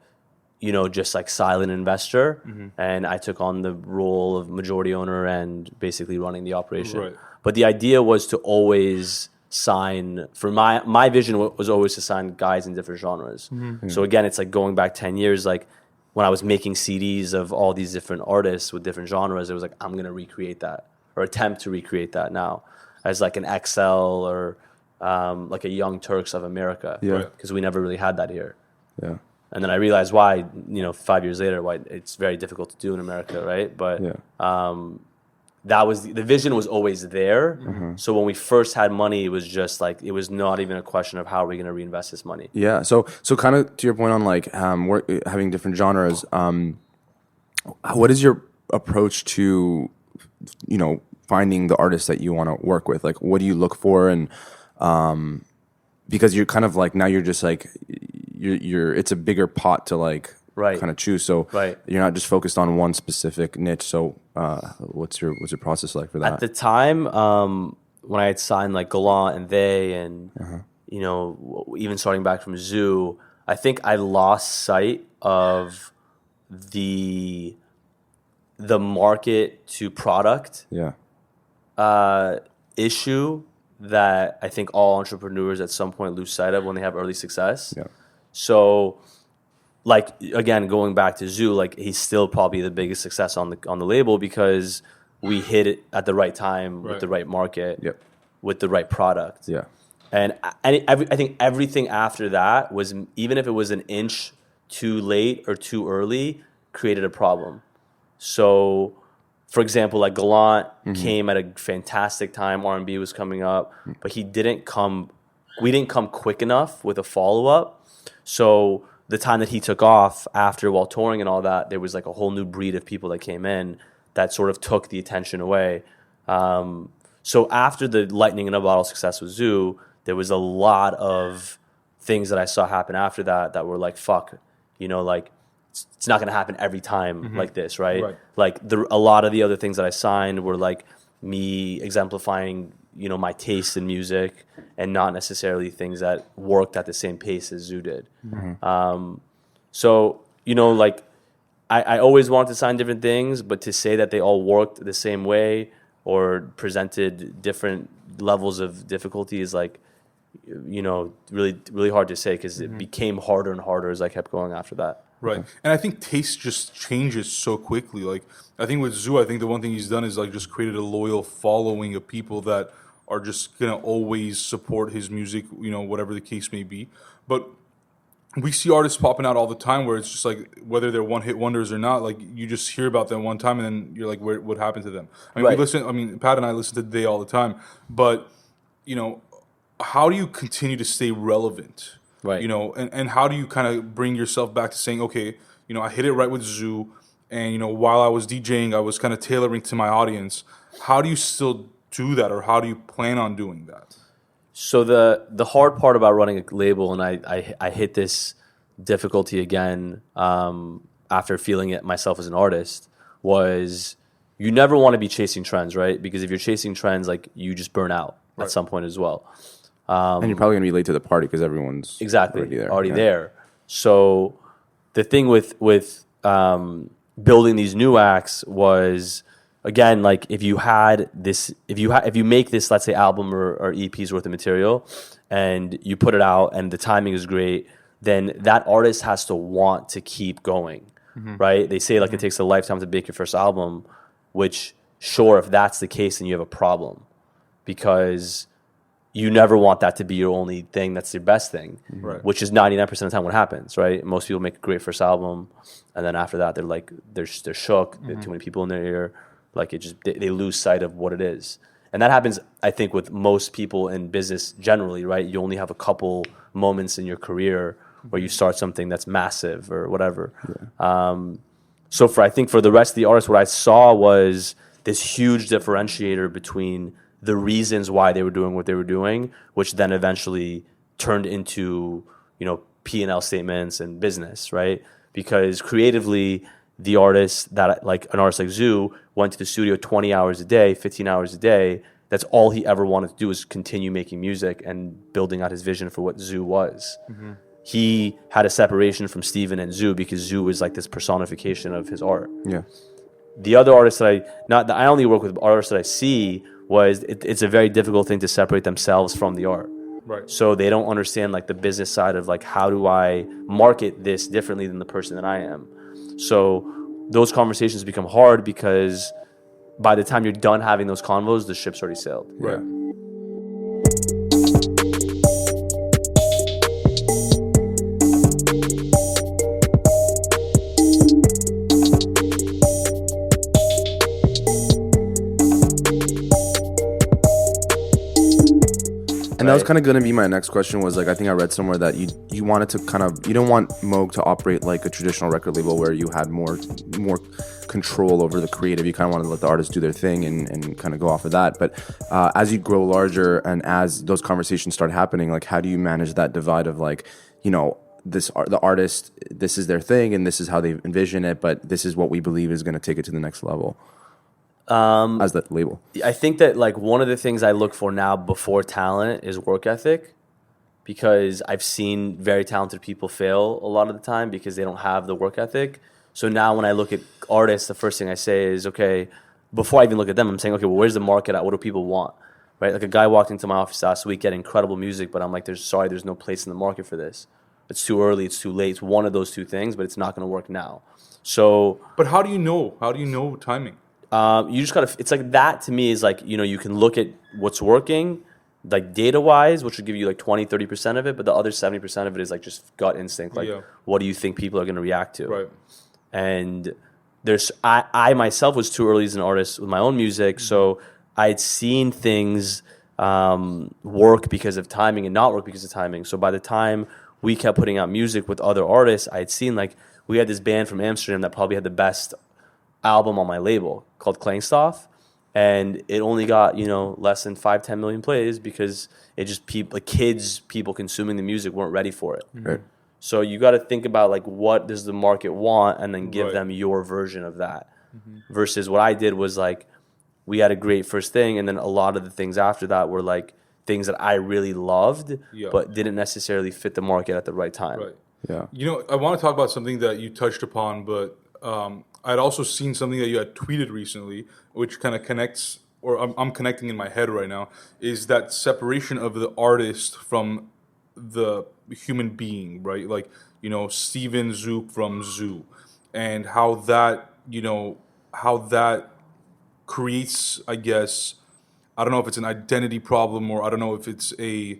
just like silent investor. And I took on the role of majority owner and basically running the operation. Right. But the idea was to always sign, for my vision was always to sign guys in different genres. So again, it's like going back 10 years, like when I was making CDs of all these different artists with different genres, it was like, I'm going to recreate that or attempt to recreate that now as like an XL or like a Young Turks of America. Yeah. Because we never really had that here. Yeah. And then I realized why, 5 years later, why it's very difficult to do in America, right? But that was the vision was always there. So when we first had money, it was just like, it was not even a question of how are we going to reinvest this money. Yeah. So kind of to your point on like having different genres, what is your approach to, finding the artists that you want to work with? Like, what do you look for? And because you're kind of like, now you're just like, you're it's a bigger pot to like kind of choose. So you're not just focused on one specific niche. So what's your process like for that? At the time, when I had signed like Gallant and even starting back from Zoo, I think I lost sight of the market to product issue that I think all entrepreneurs at some point lose sight of when they have early success. Yeah. So, like, again, going back to Zoo, like he's still probably the biggest success on the label because we hit it at the right time with the right market, with the right product. Yeah. And I think everything after that was, even if it was an inch too late or too early, created a problem. So, for example, like Gallant came at a fantastic time. R&B was coming up, but we didn't come quick enough with a follow-up. So the time that he took off after while touring and all that, there was like a whole new breed of people that came in that sort of took the attention away. So after the lightning in a bottle success with Zoo, there was a lot of things that I saw happen after that were like, fuck, like it's not going to happen every time like this, right? Like a lot of the other things that I signed were like me exemplifying, my taste in music and not necessarily things that worked at the same pace as Zoo did. So, like I always wanted to sign different things, but to say that they all worked the same way or presented different levels of difficulty is like, really, really hard to say because it became harder and harder as I kept going after that. Right. And I think taste just changes so quickly. Like, I think with Zoo, I think the one thing he's done is like just created a loyal following of people that are just going to always support his music, whatever the case may be. But we see artists popping out all the time where it's just like, whether they're one-hit wonders or not, like you just hear about them one time and then you're like, what happened to them? I mean, Pat and I listen to Day all the time. But, how do you continue to stay relevant? Right. And how do you kind of bring yourself back to saying, okay, I hit it right with Zoo, and while I was DJing, I was kind of tailoring to my audience. How do you still do that, or how do you plan on doing that? So the hard part about running a label, and I hit this difficulty again after feeling it myself as an artist, was you never want to be chasing trends, right? Because if you're chasing trends, like you just burn out at some point as well. And you're probably going to be late to the party because everyone's already there. So the thing with building these new acts was, again, like if you make this, let's say, album or EP's worth of material and you put it out and the timing is great, then that artist has to want to keep going, right? They say like it takes a lifetime to make your first album, which sure, if that's the case, then you have a problem because you never want that to be your only thing that's your best thing, which is 99% of the time what happens, right? Most people make a great first album, and then after that, they're like, they're shook, there are too many people in their ear, like they lose sight of what it is. And that happens, I think, with most people in business generally, right? You only have a couple moments in your career or you start something that's massive or whatever. So I think for the rest of the artists, what I saw was this huge differentiator between the reasons why they were doing what they were doing, which then eventually turned into, P&L statements and business, right? Because creatively, the artist that, like an artist like Zoo, went to the studio 20 hours a day, 15 hours a day. That's all he ever wanted to do was continue making music and building out his vision for what Zoo was. He had a separation from Steven and Zoo because Zoo was like this personification of his art. Yeah. The other artists that I only work with artists that I see was it's a very difficult thing to separate themselves from the art. Right. So they don't understand like the business side of like, how do I market this differently than the person that I am? So those conversations become hard because by the time you're done having those convos, the ship's already sailed. Right. And that was kind of going to be my next question was like, I think I read somewhere that you wanted to you don't want Moog to operate like a traditional record label where you had more control over the creative. You kind of wanted to let the artists do their thing and kind of go off of that. But as you grow larger and as those conversations start happening, like how do you manage that divide of like, the artist, this is their thing and this is how they envision it, but this is what we believe is going to take it to the next level? As the label, I think that like one of the things I look for now before talent is work ethic, because I've seen very talented people fail a lot of the time because they don't have the work ethic. So now when I look at artists, the first thing I say is, okay, before I even look at them, I'm saying, okay, well, where's the market at? What do people want? Right? Like a guy walked into my office last week getting incredible music, but I'm like, there's no place in the market for this. It's too early, it's too late. It's one of those two things, but it's not going to work now. So, but how do you know? How do you know timing? You just gotta. It's like that to me is like, you can look at what's working, like data wise, which will give you like 20-30% of it, but the other 70% of it is like just gut instinct. Like, what do you think people are going to react to? Right. And I myself was too early as an artist with my own music, so I'd seen things work because of timing and not work because of timing. So by the time we kept putting out music with other artists, I'd seen like we had this band from Amsterdam that probably had the best album on my label called Klangstof, and it only got less than 5-10 million plays because it just people consuming the music weren't ready for it. Right. So you got to think about like what does the market want and then give them your version of that. Versus what I did was like we had a great first thing, and then a lot of the things after that were like things that I really loved but didn't necessarily fit the market at the right time. Right. Yeah. I want to talk about something that you touched upon, but I'd also seen something that you had tweeted recently, which kind of connects, or I'm connecting in my head right now, is that separation of the artist from the human being, right? Like, Steven Zook from Zoo, and how that creates, I guess, I don't know if it's an identity problem or I don't know if it's it's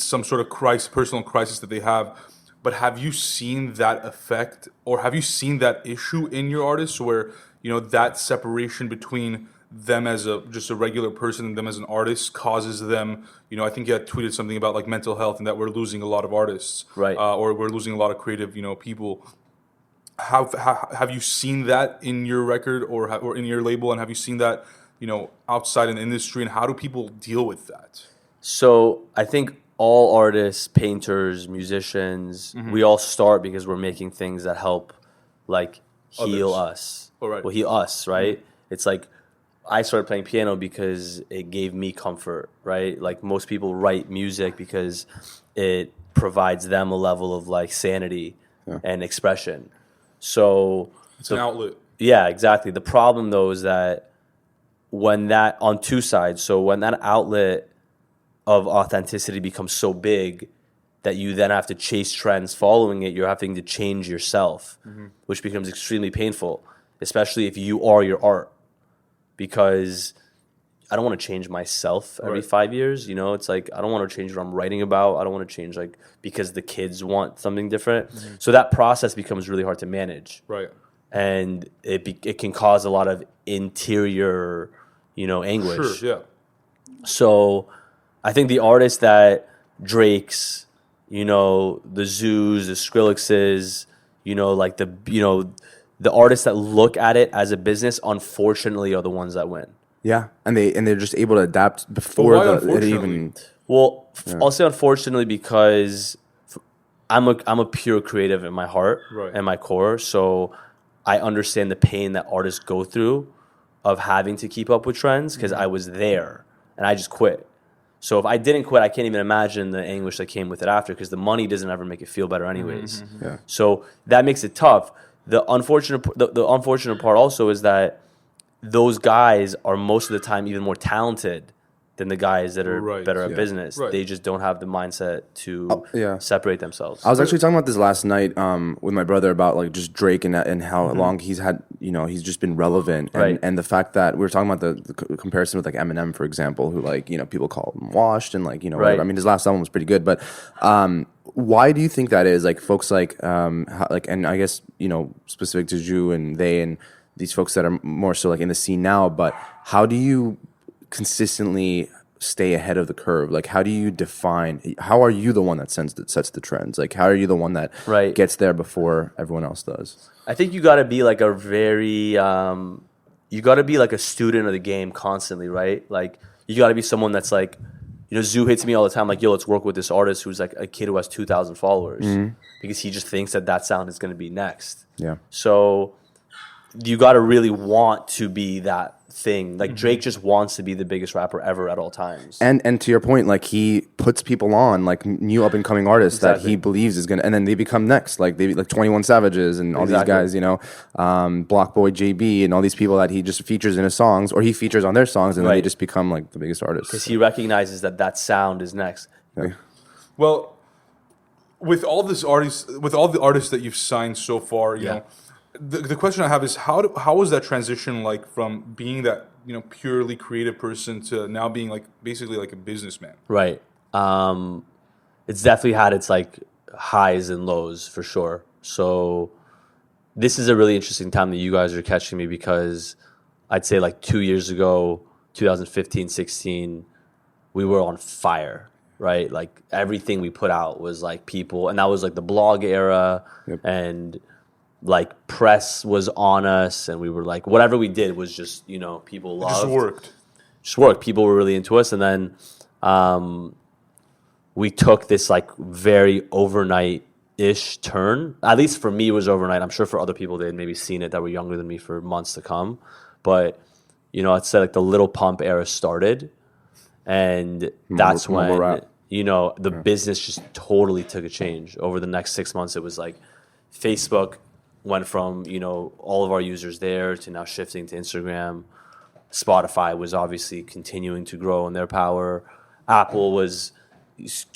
some sort of personal crisis that they have. But have you seen that effect, or have you seen that issue in your artists where, that separation between them as just a regular person and them as an artist causes them, I think you had tweeted something about like mental health and that we're losing a lot of artists, right? Or we're losing a lot of creative, people. Have you seen that in your record or in your label, and have you seen that, outside in the industry, and how do people deal with that? So I think all artists, painters, musicians, we all start because we're making things that help, like, heal us. Oh, right. Well, heal us, right? It's like I started playing piano because it gave me comfort, right? Like most people write music because it provides them a level of like sanity and expression. So it's an outlet. Yeah, exactly. The problem though is that when that on two sides, so when that outlet of authenticity becomes so big that you then have to chase trends following it, you're having to change yourself, which becomes extremely painful, especially if you are your art. Because I don't want to change myself every 5 years, It's like I don't want to change what I'm writing about. I don't want to change like because the kids want something different. So that process becomes really hard to manage. Right. And it can cause a lot of interior, anguish. Sure, yeah. So I think the artists that Drake's, the Zoos, the Skrillexes, like the artists that look at it as a business, unfortunately, are the ones that win. Yeah, and they're just able to adapt before it even. Well, I'll say unfortunately because I'm a pure creative in my heart and my core, so I understand the pain that artists go through of having to keep up with trends because I was there and I just quit. So if I didn't quit, I can't even imagine the anguish that came with it after because the money doesn't ever make it feel better anyways. Yeah. So that makes it tough. The unfortunate part also is that those guys are most of the time even more talented than the guys that are better at business. They just don't have the mindset to separate themselves. I was actually talking about this last night with my brother about like just Drake and how long he's had, he's just been relevant. And the fact that we were talking about the comparison with like Eminem, for example, who like, people call him washed and like, whatever. I mean, his last album was pretty good, but why do you think that is? Like folks like, and I guess, specific to Ju and they and these folks that are more so like in the scene now, but how do you consistently stay ahead of the curve? Like, how are you the one that sets the trends? Like, how are you the one that gets there before everyone else does? I think you got to be like a student of the game constantly, right? Like, you got to be someone that's like, Zoo hits me all the time, like, yo, let's work with this artist who's like a kid who has 2,000 followers because he just thinks that sound is going to be next. Yeah. So you got to really want to be that thing. Like Drake just wants to be the biggest rapper ever at all times. And to your point, like he puts people on like new up and coming artists that he believes is gonna, and then they become next. Like they like 21 Savages and all these guys, Block Boy JB and all these people that he just features in his songs or he featers on their songs, and then they just become like the biggest artists. Because he recognizes that sound is next. Yeah. Well, with all the artists that you've signed so far, you know. The question I have is how was that transition like from being that purely creative person to now being like basically like a businessman? Right. It's definitely had its like highs and lows for sure. So this is a really interesting time that you guys are catching me because I'd say like 2 years ago, 2015, 16, we were on fire. Right. Like everything we put out was like people, and that was like the blog era and like press was on us and we were like whatever we did was just people loved. Just worked. People were really into us, and then we took this like very overnight-ish turn. At least for me it was overnight. I'm sure for other people they had maybe seen it that were younger than me for months to come, but I'd say like the Little Pump era started, and that's when the business just totally took a change. Over the next 6 months it was like Facebook went from, all of our users there to now shifting to Instagram. Spotify was obviously continuing to grow in their power. Apple was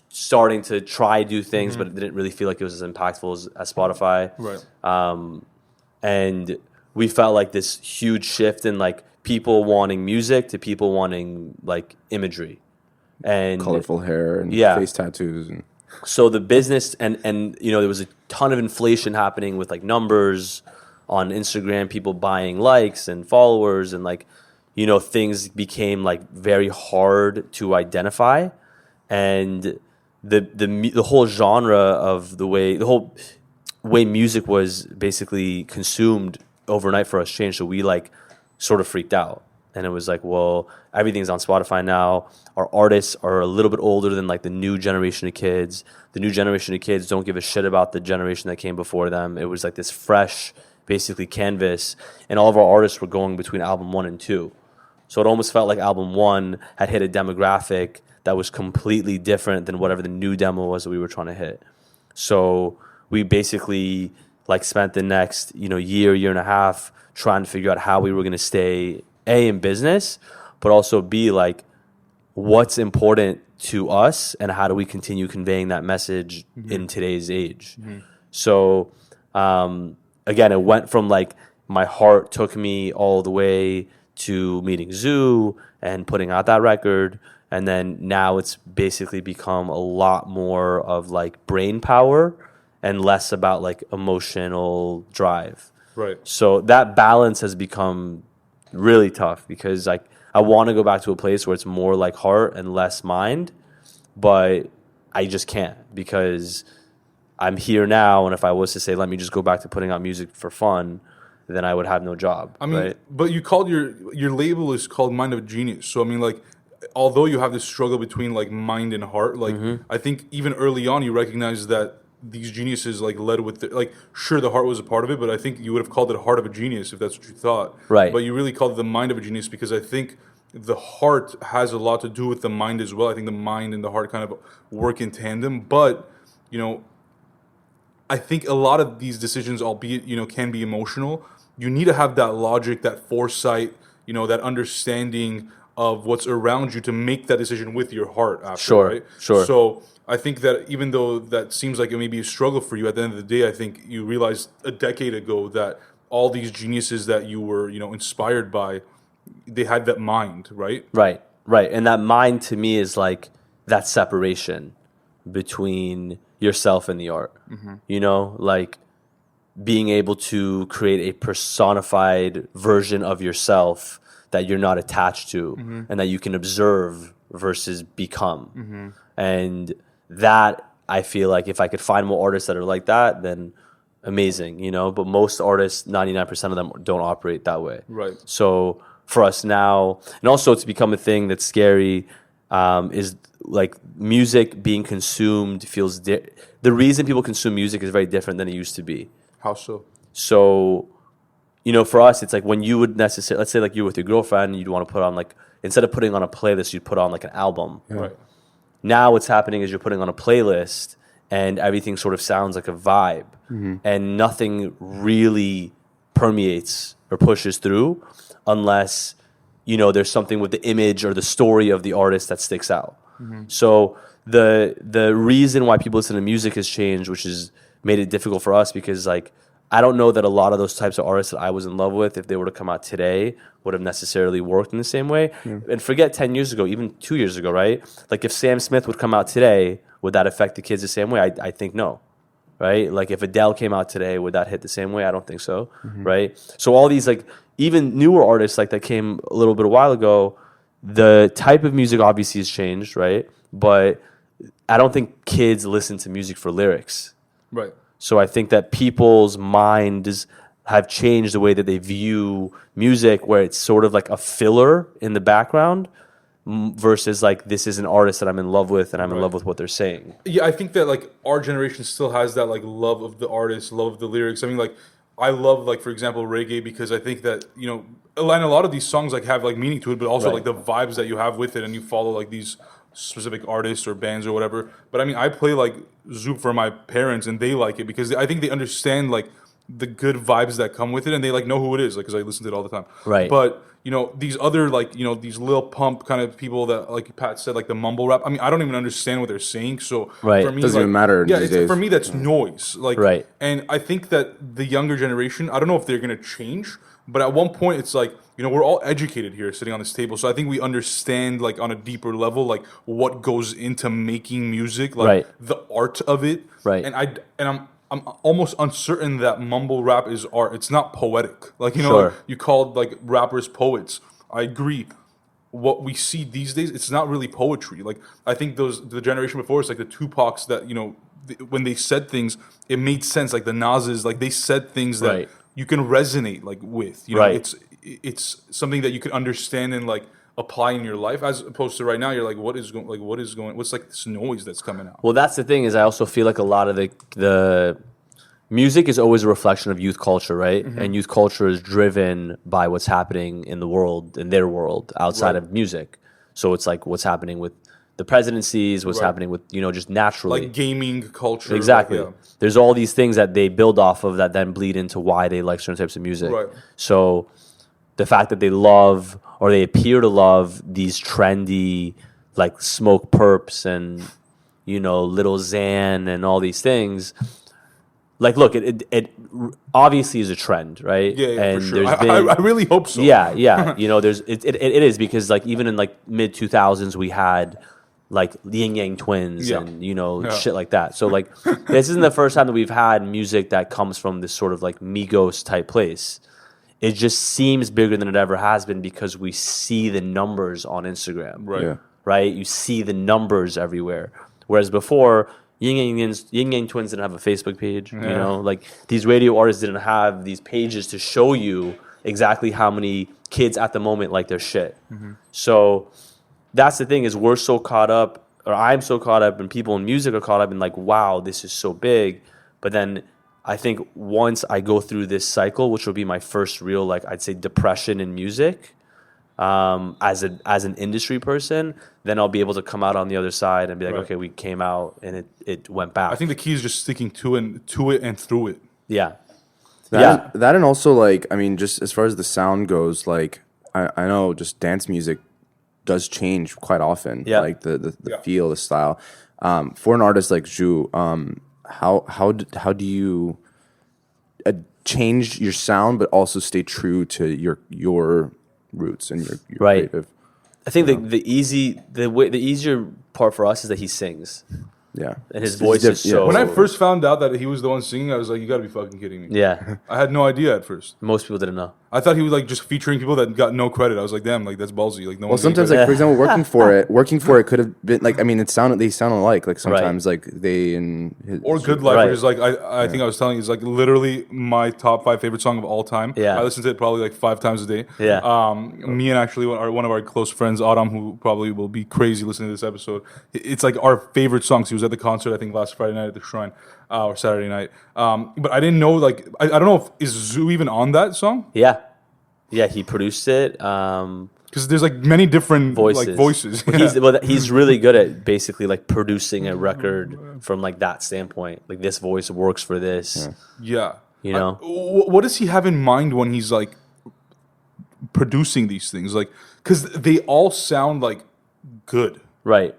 starting to try do things, but it didn't really feel like it was as impactful as Spotify. Right. And we felt like this huge shift in like people wanting music to people wanting like imagery. And colorful hair and face tattoos and so the business and there was a ton of inflation happening with like numbers on Instagram, people buying likes and followers, and like things became like very hard to identify, and the whole genre of the whole way music was basically consumed overnight for us changed. So we like sort of freaked out. And it was like, well, everything's on Spotify now. Our artists are a little bit older than like the new generation of kids. The new generation of kids don't give a shit about the generation that came before them. It was like this fresh, basically canvas. And all of our artists were going between album 1 and 2. So it almost felt like album 1 had hit a demographic that was completely different than whatever the new demo was that we were trying to hit. So we basically like spent the next, year and a half trying to figure out how we were going to stay in business, but also B, like what's important to us and how do we continue conveying that message in today's age. So again, it went from like my heart took me all the way to meeting Zoo and putting out that record, and then now it's basically become a lot more of like brain power and less about like emotional drive. Right. So that balance has become really tough because like I want to go back to a place where it's more like heart and less mind, but I just can't, because I'm here now, and if I was to say, let me just go back to putting out music for fun, then I would have no job. I mean, right? but you called your label is called Mind of Genius. So I mean, like, although you have this struggle between like mind and heart, like I think even early on you recognized that these geniuses like led with like, sure, the heart was a part of it, but I think you would have called it Heart of a Genius if that's what you thought. Right. But you really called it the Mind of a Genius because I think the heart has a lot to do with the mind as well. I think the mind and the heart kind of work in tandem. But, you know, I think a lot of these decisions, albeit, you know, can be emotional. You need to have that logic, that foresight, you know, that understanding of what's around you to make that decision with your heart after, Sure, right? sure. So I think that even though that seems like it may be a struggle for you, at the end of the day, I think you realized a decade ago that all these geniuses that you were, you know, inspired by, they had that mind, right? Right, right. And that mind to me is like that separation between yourself and the art. You know, like being able to create a personified version of yourself that you're not attached to and that you can observe versus become. And that, I feel like if I could find more artists that are like that, then amazing, you know? But most artists, 99% of them don't operate that way. Right. So for us now, and also it's become a thing that's scary, is like music being consumed feels... the reason people consume music is very different than it used to be. How so? So, you know, for us, it's like when you would necessarily, let's say like you're with your girlfriend, you'd want to put on like, instead of putting on a playlist, you'd put on like an album. Right. Now what's happening is you're putting on a playlist and everything sort of sounds like a vibe and nothing really permeates or pushes through unless, you know, there's something with the image or the story of the artist that sticks out. So the reason why people listen to music has changed, which has made it difficult for us, because like I don't know that a lot of those types of artists that I was in love with, if they were to come out today, would have necessarily worked in the same way. And forget 10 years ago, even 2 years ago, right? Like if Sam Smith would come out today, would that affect the kids the same way? I think no, right? Like if Adele came out today, would that hit the same way? I don't think so, right? So all these like even newer artists like that came a little bit a while ago, the type of music obviously has changed, right? But I don't think kids listen to music for lyrics. Right. So I think that people's minds have changed the way that they view music, where it's sort of like a filler in the background versus like this is an artist that I'm in love with and I'm in love with what they're saying. Yeah, I think that like our generation still has that like love of the artist, love of the lyrics. I mean, like I love like for example reggae because I think that, you know, a lot of these songs like have like meaning to it, but also like the vibes that you have with it, and you follow like these specific artists or bands or whatever. But I mean, I play like Zoop for my parents and they like it because I think they understand like the good vibes that come with it, and they like know who it is, like, because I listen to it all the time. Right. But you know, these other like, you know, these Lil Pump kind of people that, like Pat said, like the mumble rap. I mean, I don't even understand what they're saying. So for me, doesn't like, even matter Yeah, these days. for me that's noise. Like, Right. And I think that the younger generation, I don't know if they're gonna change, but at one point it's like, you know, we're all educated here sitting on this table, so I think we understand like on a deeper level like what goes into making music, like the art of it. Right. And I'm almost uncertain that mumble rap is art. It's not poetic. Like, you know, like, you called like rappers poets. I agree. What we see these days, it's not really poetry. Like, I think the generation before us, like the Tupacs that, you know, when they said things, it made sense. Like the Nas's, like they said things that you can resonate like with. You know, it's something that you can understand and like apply in your life, as opposed to right now you're like, what's like this noise that's coming out? Well, that's the thing, is I also feel like a lot of the music is always a reflection of youth culture, right? And youth culture is driven by what's happening in the world, in their world, outside of music. So it's like what's happening with the presidencies, what's happening with, you know, just naturally. Like gaming culture. Exactly. Like, There's all these things that they build off of that then bleed into why they like certain types of music. Right. So the fact that they love, or they appear to love, these trendy, like Smoke Perps and, you know, Little Xan and all these things. Like, look, it obviously is a trend, right? Yeah, and for sure. There's been, I really hope so. Yeah. You know, it is, because like even in like mid 2000s we had like Yin Yang Twins and, you know, shit like that. So like this isn't the first time that we've had music that comes from this sort of like Migos type place. It just seems bigger than it ever has been because we see the numbers on Instagram. Right. Right? You see the numbers everywhere. Whereas before, Yin Yang Twins didn't have a Facebook page. You know, like these radio artists didn't have these pages to show you exactly how many kids at the moment like their shit. So that's the thing, is we're so caught up, or I'm so caught up, and people in music are caught up in like, wow, this is so big. But then I think once I go through this cycle, which will be my first real, like, I'd say, depression in music, as an industry person, then I'll be able to come out on the other side and be like, okay, we came out and it went back. I think the key is just sticking to it and through it. Yeah. That and also, like, I mean, just as far as the sound goes, like, I know just dance music does change quite often. Yeah. Like the feel, the style. For an artist like Zhu, how do you change your sound but also stay true to your roots and your creative? I think the easier part for us is that he sings. Yeah. And his voice is so... When I first found out that he was the one singing, I was like, you gotta be fucking kidding me. Yeah. I had no idea at first. Most people didn't know. I thought he was like just featuring people that got no credit. I was like, damn, like that's ballsy. Like no. Well, sometimes, like, for example, working for it could have been like, I mean, they sound alike. Like sometimes, like they or Good Life, which is like I think I was telling you, is like literally my top 5 favorite song of all time. Yeah. I listen to it probably like 5 times a day. Yeah. Me and actually one of our close friends, Adam, who probably will be crazy listening to this episode. It's like our favorite songs. He was at the concert, I think, last Friday night at the Shrine, or Saturday night. But I didn't know, like, I don't know if is Zoo even on that song. Yeah, he produced it. Because there's like many different voices. He's really good at basically like producing a record from like that standpoint. Like, this voice works for this. Yeah. You know? What does he have in mind when he's like producing these things? Like, because they all sound like good. Right.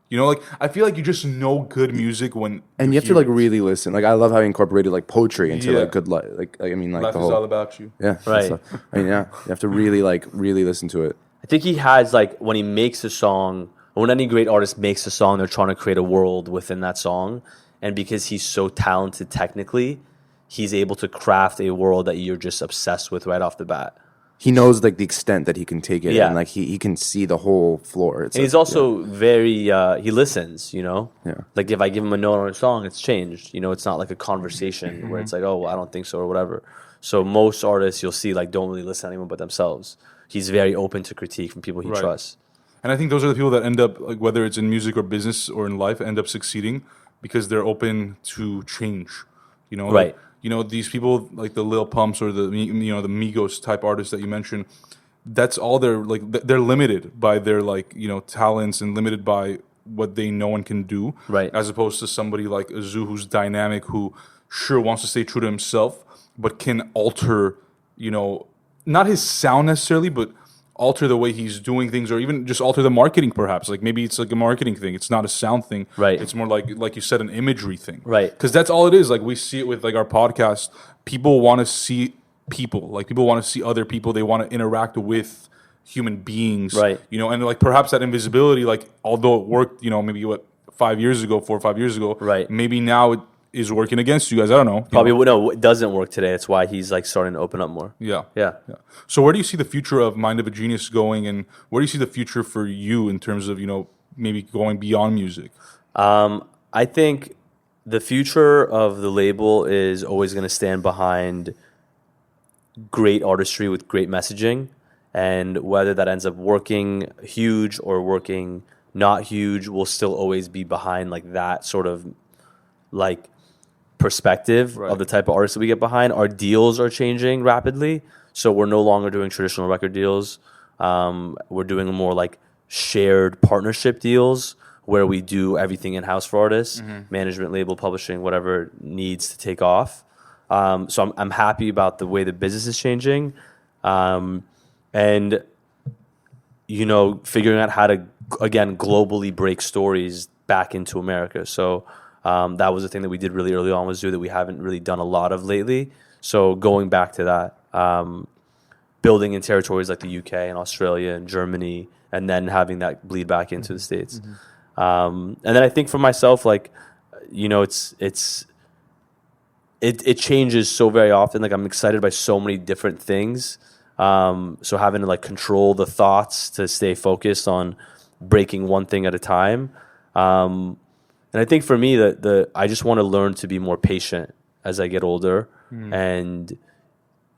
You know, like, I feel like you just know good music when... And you have to, like, really listen. Like, I love how he incorporated, like, poetry into, like, good life. Like, I mean, like, Life the is whole... all about you. Yeah. Right. So, I mean, yeah. You have to really, like, really listen to it. I think he has, like, when he makes a song, when any great artist makes a song, they're trying to create a world within that song. And because he's so talented technically, he's able to craft a world that you're just obsessed with right off the bat. He knows, like, the extent that he can take it. Yeah. And, like, he can see the whole floor. And he's also very, he listens, you know? Yeah. Like, if I give him a note on a song, it's changed. You know, it's not like a conversation where it's like, oh, well, I don't think so, or whatever. So most artists you'll see, like, don't really listen to anyone but themselves. He's very open to critique from people he trusts. And I think those are the people that end up, like, whether it's in music or business or in life, end up succeeding because they're open to change. You know? Right. Like, you know, these people like the Lil Pumps or the Migos type artists that you mentioned, that's all they're limited by their, like, you know, talents and limited by what they know and can do. Right. As opposed to somebody like Azu, who's dynamic, who sure wants to stay true to himself, but can alter, you know, not his sound necessarily, but alter the way he's doing things, or even just alter the marketing perhaps. Like, maybe it's like a marketing thing. It's not a sound thing. Right. It's more like you said, an imagery thing. Right. Because that's all it is. Like, we see it with, like, our podcast. People want to see people. Like, people want to see other people. They want to interact with human beings. Right. You know, and, like, perhaps that invisibility, like, although it worked, you know, maybe 4 or 5 years ago. Right. Maybe now it is working against you guys. I don't know. Probably no, it doesn't work today. That's why he's like starting to open up more. Yeah. Yeah. So where do you see the future of Mind of a Genius going, and where do you see the future for you in terms of, you know, maybe going beyond music? I think the future of the label is always going to stand behind great artistry with great messaging, and whether that ends up working huge or working not huge, will still always be behind like that sort of like perspective of the type of artists that we get behind. Our deals are changing rapidly, so we're no longer doing traditional record deals. We're doing more like shared partnership deals where we do everything in-house for artists, management, label, publishing, whatever needs to take off. So I'm happy about the way the business is changing, and you know, figuring out how to again globally break stories back into America. So that was the thing that we did really early on, was do that we haven't really done a lot of lately. So going back to that, building in territories like the UK and Australia and Germany, and then having that bleed back into the States. And then I think for myself, like, you know, it changes so very often. Like, I'm excited by so many different things. So having to like control the thoughts to stay focused on breaking one thing at a time. And I think for me, I just want to learn to be more patient as I get older. And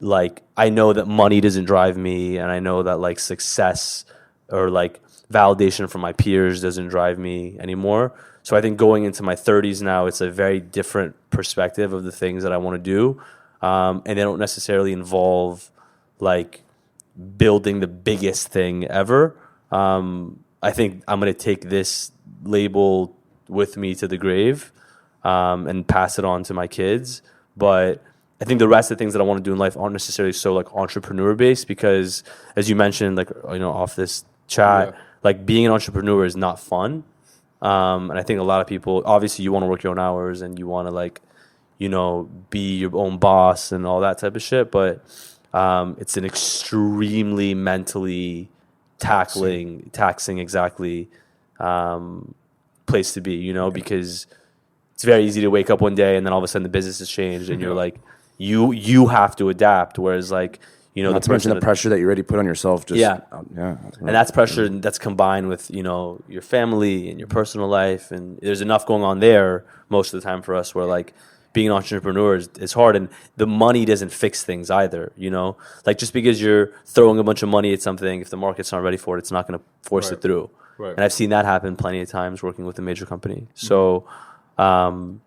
like, I know that money doesn't drive me, and I know that like success or like validation from my peers doesn't drive me anymore. So I think going into my 30s now, it's a very different perspective of the things that I want to do. And they don't necessarily involve like building the biggest thing ever. I think I'm going to take this label with me to the grave, and pass it on to my kids. But I think the rest of the things that I want to do in life aren't necessarily so like entrepreneur based, because as you mentioned, like, you know, off this chat, like being an entrepreneur is not fun. And I think a lot of people, obviously you want to work your own hours and you want to like, you know, be your own boss and all that type of shit. But it's an extremely mentally taxing exactly place to be, you know, because it's very easy to wake up one day and then all of a sudden the business has changed and you're like, you have to adapt. Whereas like, you know, not to mention the pressure that you already put on yourself. And that's pressure that's combined with, you know, your family and your personal life. And there's enough going on there most of the time for us where like being an entrepreneur is hard, and the money doesn't fix things either, you know? Like just because you're throwing a bunch of money at something, if the market's not ready for it, it's not going to force it through. Right. And I've seen that happen plenty of times working with a major company. So, again,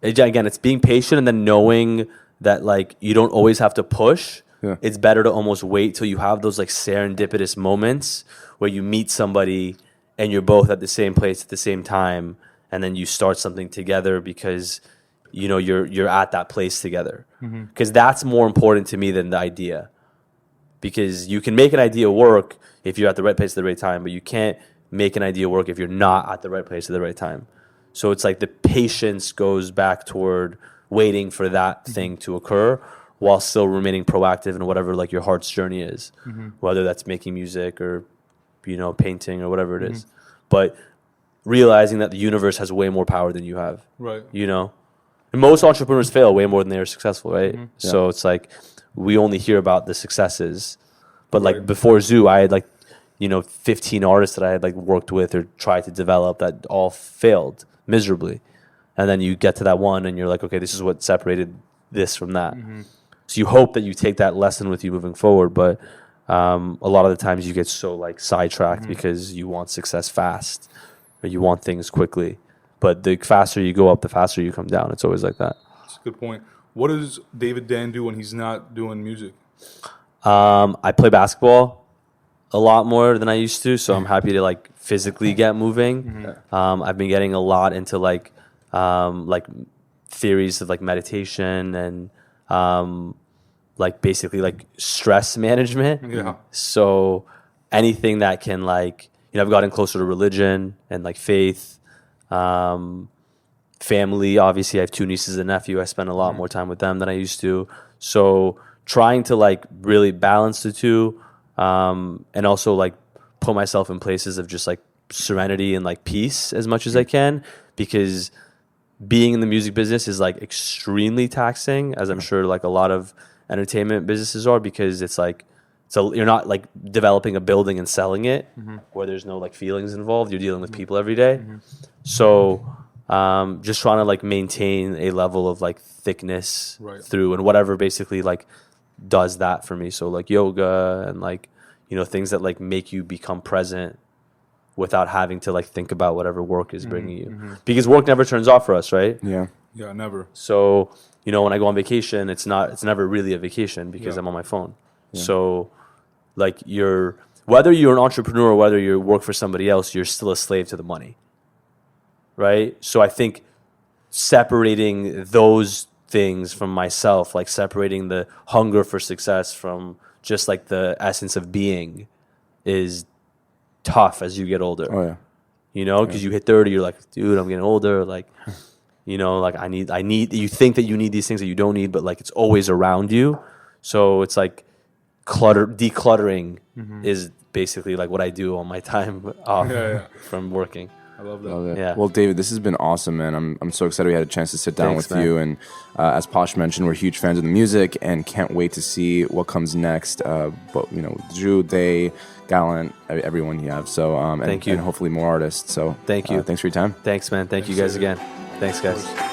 it's being patient and then knowing that like you don't always have to push. Yeah. It's better to almost wait till you have those like serendipitous moments where you meet somebody and you're both at the same place at the same time, and then you start something together because you know you're at that place together. Because that's more important to me than the idea. Because you can make an idea work if you're at the right place at the right time, but you can't make an idea work if you're not at the right place at the right time. So it's like the patience goes back toward waiting for that thing to occur while still remaining proactive in whatever like your heart's journey is, whether that's making music or, you know, painting or whatever it is. But realizing that the universe has way more power than you have, right? You know, and most entrepreneurs fail way more than they are successful, right? So it's like we only hear about the successes, but like before Zoo, I had like, you know, 15 artists that I had like worked with or tried to develop that all failed miserably. And then you get to that one and you're like, okay, this is what separated this from that. So you hope that you take that lesson with you moving forward. But a lot of the times you get so like sidetracked because you want success fast or you want things quickly. But the faster you go up, the faster you come down. It's always like that. That's a good point. What does David Dann do when he's not doing music? I play basketball a lot more than I used to, so I'm happy to like physically get moving. I've been getting a lot into like theories of like meditation and like basically like stress management. So anything that can like, you know, I've gotten closer to religion and like faith. Family, obviously I have 2 nieces and nephew. I spend a lot more time with them than I used to. So trying to like really balance the two, and also like put myself in places of just like serenity and like peace as much as I can, because being in the music business is like extremely taxing, as I'm sure like a lot of entertainment businesses are, because it's like, so you're not like developing a building and selling it where there's no like feelings involved. You're dealing with people every day. So just trying to like maintain a level of like thickness through, and whatever basically like does that for me. So like yoga and like, you know, things that like make you become present without having to like think about whatever work is bringing you, because work never turns off for us, right? Yeah, never. So, you know, when I go on vacation, it's never really a vacation because I'm on my phone. So like whether you're an entrepreneur or whether you work for somebody else, you're still a slave to the money, right? So I think separating those things from myself, like separating the hunger for success from just like the essence of being, is tough as you get older. You know, because you hit 30, you're like, dude, I'm getting older. Like, you know, like I need, you think that you need these things that you don't need, but like it's always around you. So it's like decluttering is basically like what I do on my time off from working. I love that. Love it. Yeah. Well, David, this has been awesome, man. I'm so excited we had a chance to sit down Thanks, with man. you. And as Posh mentioned, we're huge fans of the music and can't wait to see what comes next. But Drew, they, Gallant, everyone you have. So Thank you. and hopefully more artists. So Thank you. Thanks for your time. Thanks, man. Thank you guys again. Thanks, guys.